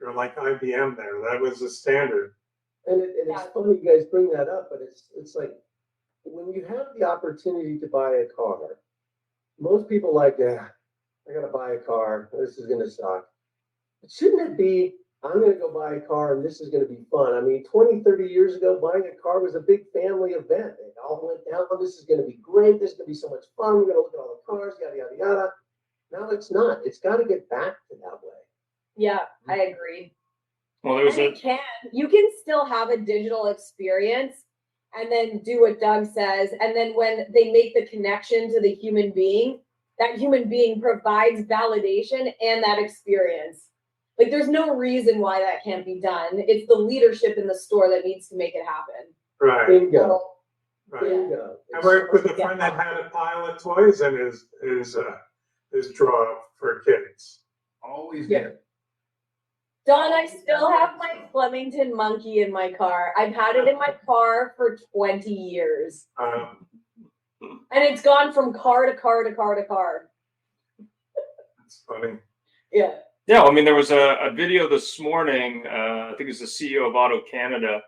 You're like IBM there. That was the standard. And it's funny you guys bring that up, but it's like when you have the opportunity to buy a car, most people like, yeah, I gotta buy a car. This is gonna suck. But shouldn't it be, I'm gonna go buy a car and this is gonna be fun? I mean, 20, 30 years ago, buying a car was a big family event. It all went down. This is gonna be great. This is gonna be so much fun. We're gonna look at all the cars, yada, yada, yada. Now it's not. It's got to get back to that way. Yeah, I agree. Well, there was And you can still have a digital experience and then do what Doug says. And then when they make the connection to the human being, that human being provides validation and that experience. Like there's no reason why that can't be done. It's the leadership in the store that needs to make it happen. Right. Bingo. Right. Bingo. I worked with a friend that had a pile of toys in his drawer for kids. Always Yeah. did. Don, I still have my Flemington monkey in my car. I've had it in my car for 20 years. And it's gone from car to car to car to car. That's funny. Yeah. Yeah, I mean, there was a video this morning. I think it was the CEO of Auto Canada,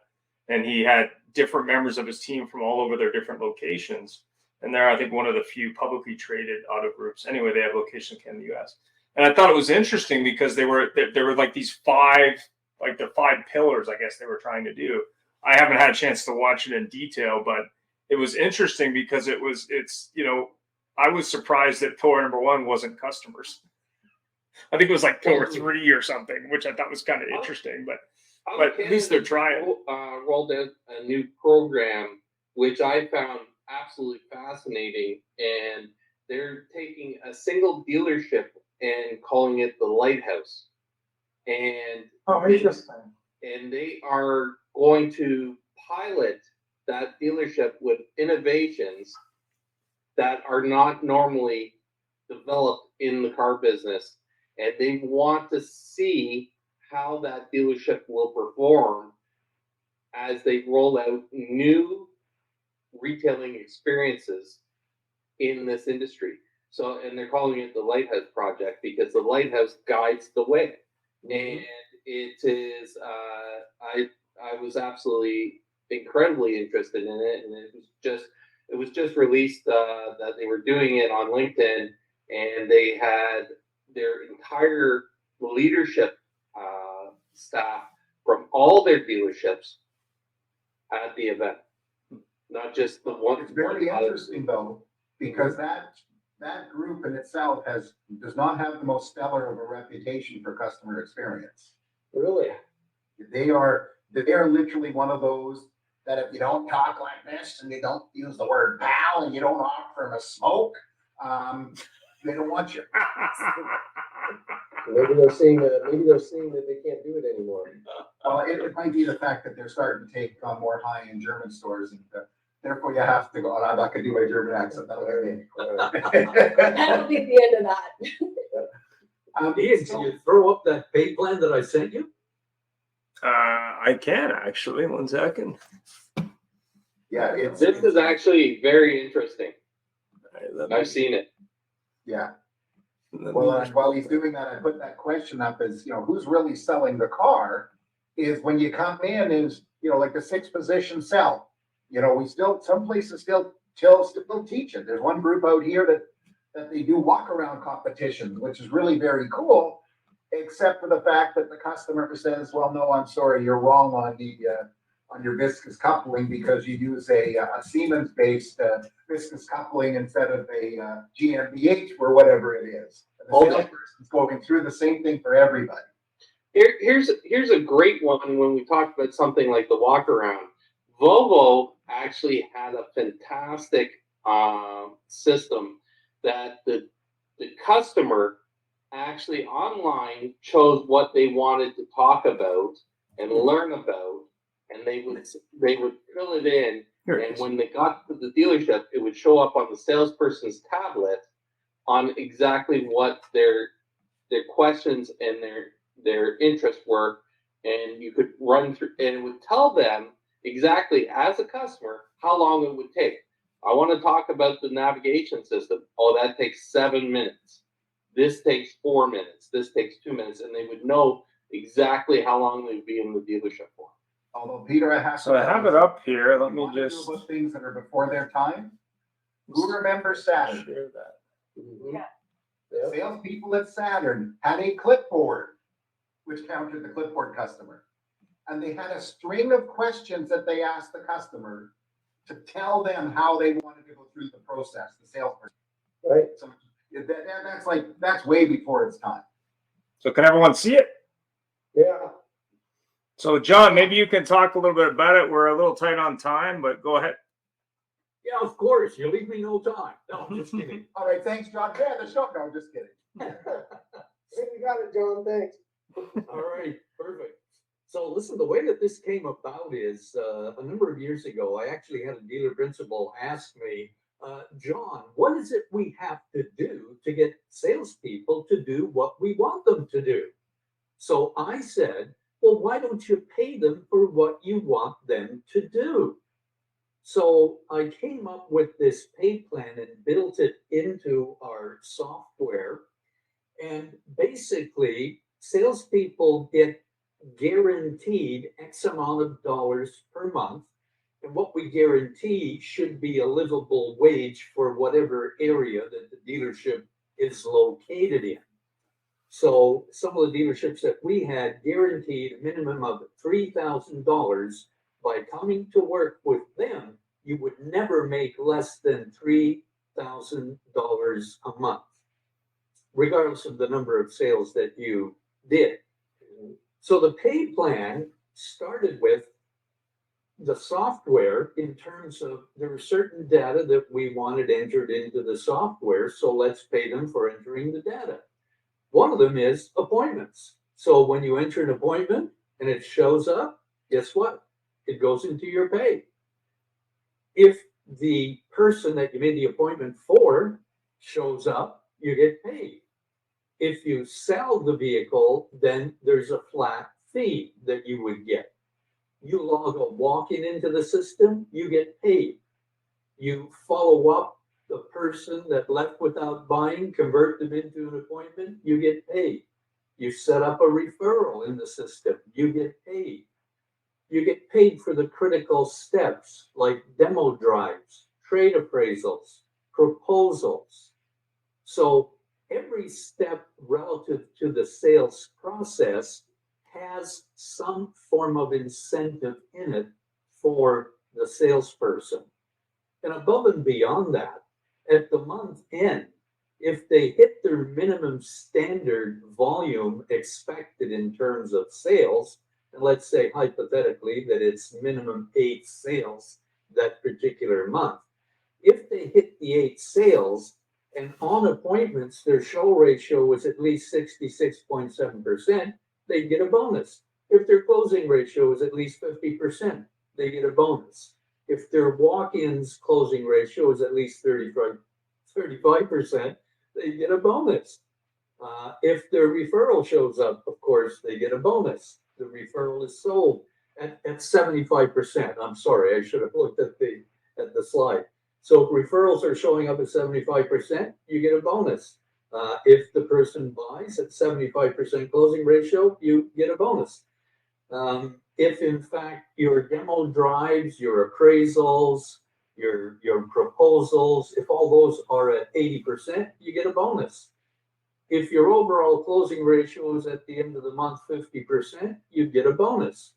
and he had different members of his team from all over their different locations. And they're, I think, one of the few publicly traded auto groups. Anyway, they have locations in the U.S. And I thought it was interesting because there were like these five pillars, I guess they were trying to do. I haven't had a chance to watch it in detail, but it was interesting because I was surprised that pillar number one wasn't customers. I think it was like pillar 3 or something, which I thought was kind of interesting, but at least they're trying. Rolled out a new program, which I found absolutely fascinating, and they're taking a single dealership and calling it the Lighthouse. And interesting. And they are going to pilot that dealership with innovations that are not normally developed in the car business. And they want to see how that dealership will perform as they roll out new retailing experiences in this industry. So, and they're calling it the Lighthouse Project because the Lighthouse guides the way. And it is, I was absolutely incredibly interested in it. And it was just released that they were doing it on LinkedIn, and they had their entire leadership staff from all their dealerships at the event. Not just the one. It's very interesting though, because that group in itself does not have the most stellar of a reputation for customer experience. Really? They are literally one of those that if you don't talk like this and you don't use the word pal and you don't offer them a smoke, they don't want you. Maybe they're seeing that they can't do it anymore. Well, it might be the fact that they're starting to take on more high-end German stores, and therefore you have to go. I'm not going to do my German accent. That'll be the end of that. Ian, can you throw up that pay plan that I sent you? I can actually. 1 second. Yeah, this is actually very interesting. I've seen it. Yeah. Well, while he's doing that, I put that question up as, who's really selling the car is when you come in is, like the 6 position sell. Some places still teach it. There's one group out here that they do walk around competitions, which is really very cool, except for the fact that the customer says, well, no, I'm sorry, you're wrong on your viscous coupling because you use a Siemens-based viscous coupling instead of a GmbH or whatever it is. And the salesperson's going through the same thing for everybody. Here's a great one when we talk about something like the walk around. Volvo actually had a fantastic system that the customer actually online chose what they wanted to talk about and learn about, and they would fill it in. And when they got to the dealership, it would show up on the salesperson's tablet on exactly what their questions and their interests were, and you could run through, and it would tell them exactly as a customer how long it would take. I want to talk about the navigation system. Oh, that takes 7 minutes. This takes 4 minutes. This takes 2 minutes, and they would know exactly how long they'd be in the dealership for. Although Peter, I have So I have it up here. Let me do just about things that are before their time. Who remembers Saturn? share that. Yeah. Salespeople at Saturn had a clipboard, which counted the clipboard customer. And they had a string of questions that they asked the customer to tell them how they wanted to go through the process, the salesperson. Right. So that's way before its time. So can everyone see it? Yeah. So John, maybe you can talk a little bit about it. We're a little tight on time, but go ahead. Yeah, of course. You leave me no time. No, just kidding. All right, thanks, John. Yeah, the show. No, just kidding. You got it, John. Thanks. All right, perfect. So listen, the way that this came about is a number of years ago, I actually had a dealer principal ask me, John, what is it we have to do to get salespeople to do what we want them to do? So I said, well, why don't you pay them for what you want them to do? So I came up with this pay plan and built it into our software. And basically, salespeople get guaranteed X amount of dollars per month. And what we guarantee should be a livable wage for whatever area that the dealership is located in. So some of the dealerships that we had guaranteed a minimum of $3,000. By coming to work with them, you would never make less than $3,000 a month, regardless of the number of sales that you did. So the pay plan started with the software in terms of there were certain data that we wanted entered into the software, so let's pay them for entering the data. One of them is appointments. So when you enter an appointment and it shows up, guess what? It goes into your pay. If the person that you made the appointment for shows up, you get paid. If you sell the vehicle, then there's a flat fee that you would get. You log a walk-in into the system, you get paid. You follow up the person that left without buying, convert them into an appointment, you get paid. You set up a referral in the system, you get paid. You get paid for the critical steps like demo drives, trade appraisals, proposals. So every step relative to the sales process has some form of incentive in it for the salesperson. And above and beyond that, at the month end, if they hit their minimum standard volume expected in terms of sales, and let's say hypothetically that it's minimum 8 sales that particular month, if they hit the 8 sales and on appointments their show ratio was at least 66.7%, they get a bonus. If their closing ratio is at least 50%, they get a bonus. If their walk-ins closing ratio is at least 35%, they get a bonus. If their referral shows up, of course, they get a bonus. The referral is sold at 75%. I'm sorry, I should have looked at the slide. So if referrals are showing up at 75%, you get a bonus. If the person buys at 75% closing ratio, you get a bonus. If in fact your demo drives, your appraisals, your proposals, if all those are at 80%, you get a bonus. If your overall closing ratio is at the end of the month 50%, you get a bonus.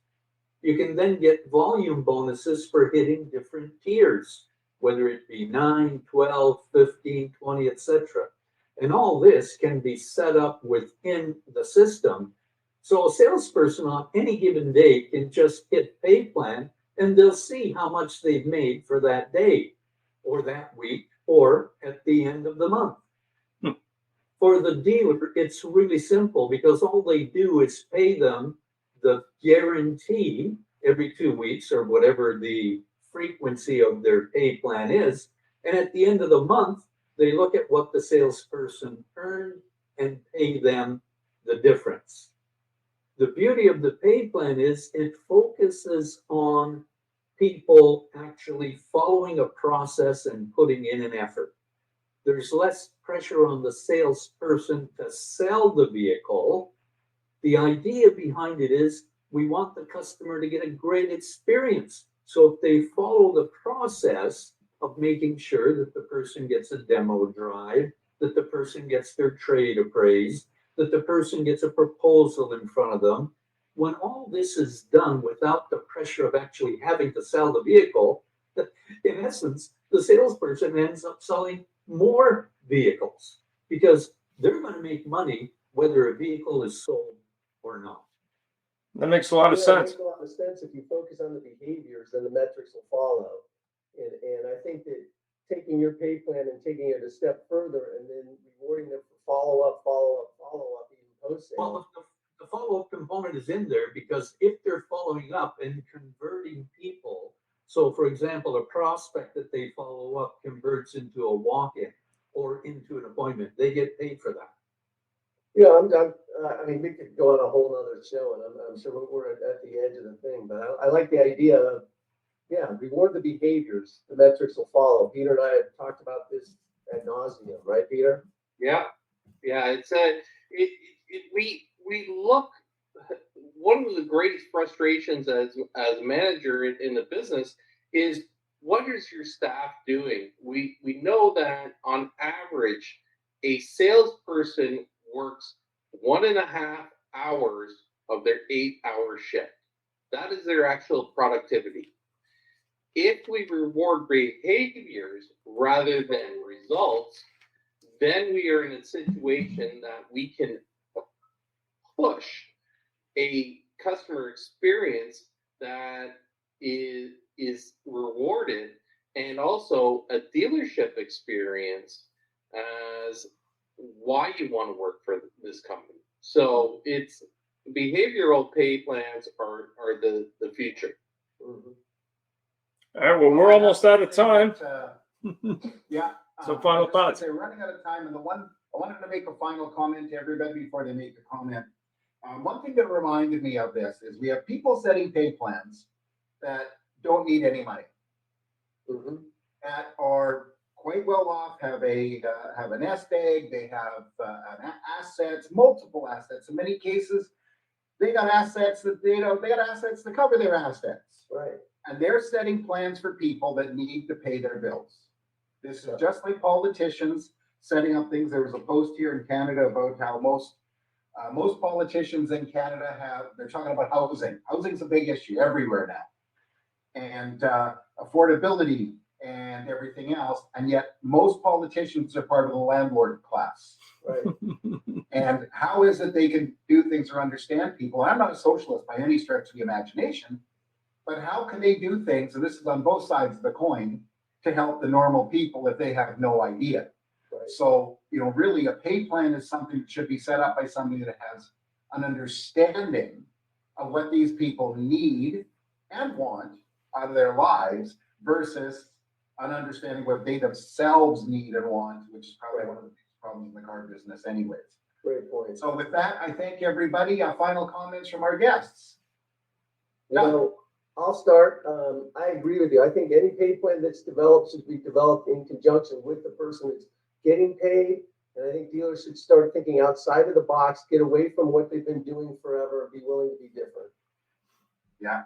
You can then get volume bonuses for hitting different tiers, whether it be 9, 12, 15, 20, etc. And all this can be set up within the system. So a salesperson on any given day can just hit pay plan and they'll see how much they've made for that day. or that week or at the end of the month. For the dealer, it's really simple because all they do is pay them the guarantee every 2 weeks or whatever the frequency of their pay plan is. And at the end of the month, they look at what the salesperson earned and pay them the difference. The beauty of the pay plan is it focuses on people actually following a process and putting in an effort. There's less pressure on the salesperson to sell the vehicle. The idea behind it is we want the customer to get a great experience. So if they follow the process of making sure that the person gets a demo drive, that the person gets their trade appraised, that the person gets a proposal in front of them, when all this is done without the pressure of actually having to sell the vehicle, in essence, the salesperson ends up selling more vehicles because they're going to make money whether a vehicle is sold or not. That makes a lot of It sense. makes a lot of sense. If you focus on the behaviors, then the metrics will follow. And I think that taking your pay plan and taking it a step further and then rewarding them for follow up, even post sale. Well, the follow-up component is in there because if they're following up and converting people, so for example, a prospect that they follow up converts into a walk-in or into an appointment, they get paid for that. Yeah, I mean, we could go on a whole nother show, and I'm sure we're at the edge of the thing, but I like the idea of, yeah, reward the behaviors, the metrics will follow. Peter and I have talked about this ad nauseum, right, Peter? Yeah, it's we look. One of the greatest frustrations as a manager in the business is what is your staff doing? We know that on average, a salesperson works 1.5 hours of their 8-hour shift. That is their actual productivity. If we reward behaviors rather than results, then we are in a situation that we can push a customer experience that is rewarded and also a dealership experience as why you want to work for this company. So it's behavioral pay plans are the future. Mm-hmm. All right, well, we're almost out of time. Yeah. So final thoughts. They're running out of time, and I wanted to make a final comment to everybody before they make a comment. One thing that reminded me of this is we have people setting pay plans that don't need any money, that are quite well off, have an nest egg, they have assets, multiple assets. In many cases, they got assets that they got assets to cover their assets. Right. And they're setting plans for people that need to pay their bills. This is just like politicians setting up things. There was a post here in Canada about how most politicians in Canada they're talking about housing. Housing's a big issue everywhere now. And affordability and everything else. And yet most politicians are part of the landlord class. Right. And how is it they can do things or understand people? I'm not a socialist by any stretch of the imagination, but how can they do things, and this is on both sides of the coin, to help the normal people if they have no idea? Right. So, really a pay plan is something that should be set up by somebody that has an understanding of what these people need and want out of their lives versus an understanding what they themselves need and want, which is probably one of the biggest problems in the car business anyways. Great point. So with that, I thank everybody. Final comments from our guests. I'll start. I agree with you. I think any pay plan that's developed should be developed in conjunction with the person that's getting paid. And I think dealers should start thinking outside of the box, get away from what they've been doing forever, and be willing to be different. Yeah.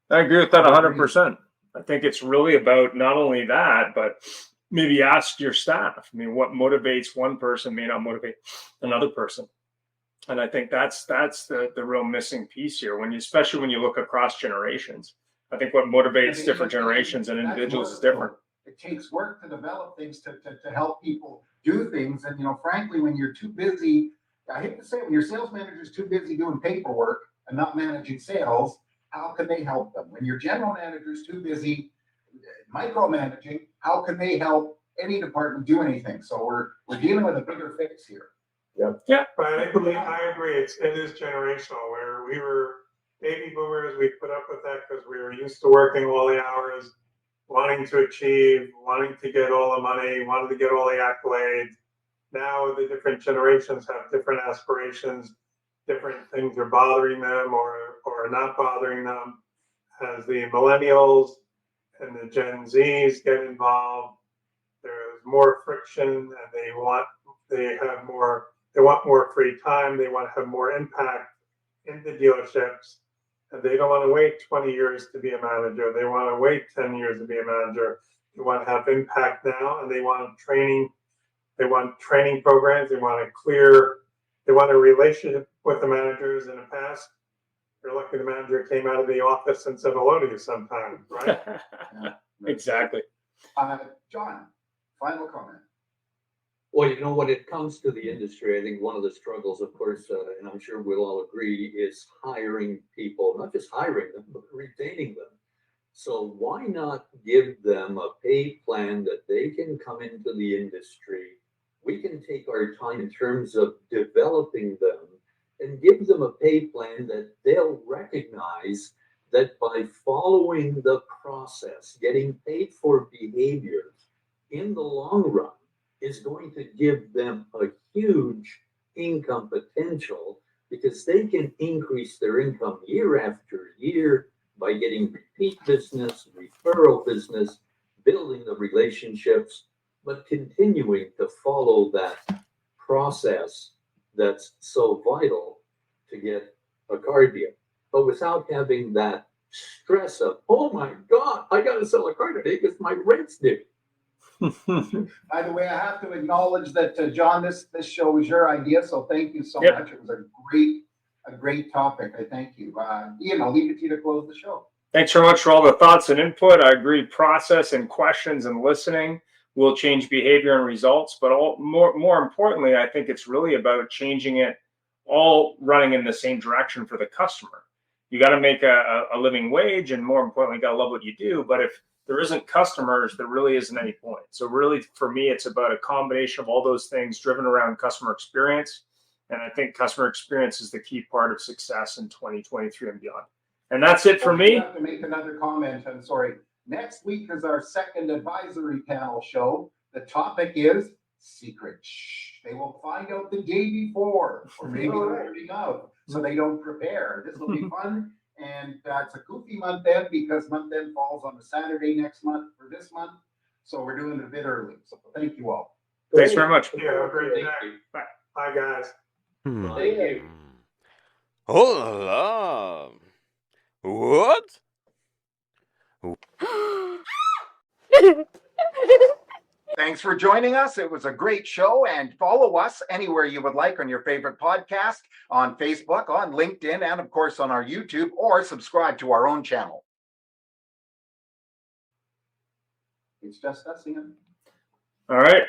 I agree with that 100%. I think it's really about not only that, but maybe ask your staff. I mean, what motivates one person may not motivate another person. And I think that's the real missing piece here, especially when you look across generations. I think what motivates different generations and individuals is different. It takes work to develop things to help people do things. And, frankly, when you're too busy, I hate to say it, when your sales manager is too busy doing paperwork and not managing sales, how can they help them? When your general manager is too busy micromanaging, how can they help any department do anything? So we're dealing with a bigger fix here. Yeah, but I agree. It is generational. Where we were baby boomers, we put up with that because we were used to working all the hours, wanting to achieve, wanting to get all the money, wanting to get all the accolades. Now the different generations have different aspirations, different things are bothering them or not bothering them. As the millennials and the Gen Zs get involved, there's more friction, and they want more free time. They want to have more impact in the dealerships, and they don't want to wait 20 years to be a manager. They want to wait 10 years to be a manager. They want to have impact now, and they want training. They want training programs. They want a relationship with the managers. In the past, you're lucky the manager came out of the office and said hello to you sometimes, right? Exactly. John, final comment. Well, when it comes to the industry, I think one of the struggles, of course, and I'm sure we'll all agree, is hiring people, not just hiring them, but retaining them. So why not give them a pay plan that they can come into the industry? We can take our time in terms of developing them and give them a pay plan that they'll recognize that by following the process, getting paid for behaviors in the long run is going to give them a huge income potential, because they can increase their income year after year by getting repeat business, referral business, building the relationships, but continuing to follow that process that's so vital to get a car deal, but without having that stress of, oh my God, I got to sell a car today because my rent's due. By the way, I have to acknowledge that, John, this show was your idea, so thank you so much. It was a great topic. I thank you. Ian, I'll leave it to you to close the show. Thanks very much for all the thoughts and input. I agree. Process and questions and listening will change behavior and results. But more importantly, I think it's really about changing it all running in the same direction for the customer. You got to make a living wage, and more importantly, you got to love what you do. But if there isn't customers, there really isn't any point. So really, for me, it's about a combination of all those things driven around customer experience. And I think customer experience is the key part of success in 2023 and beyond. And that's it for me. I have to make another comment. I'm sorry. Next week is our second advisory panel show. The topic is secret. Shh. They will find out the day before, or maybe the morning of, so they don't prepare. This will be fun. And it's a goofy month end because month end falls on a Saturday next month for this month. So we're doing it a bit early. So thank you all. Thanks very much. Yeah, have a great day. Bye. Bye, guys. Thank you. Hold on. What? Thanks for joining us. It was a great show, and follow us anywhere you would like on your favorite podcast, on Facebook, on LinkedIn, and of course on our YouTube, or subscribe to our own channel. It's just us, Ian. All right.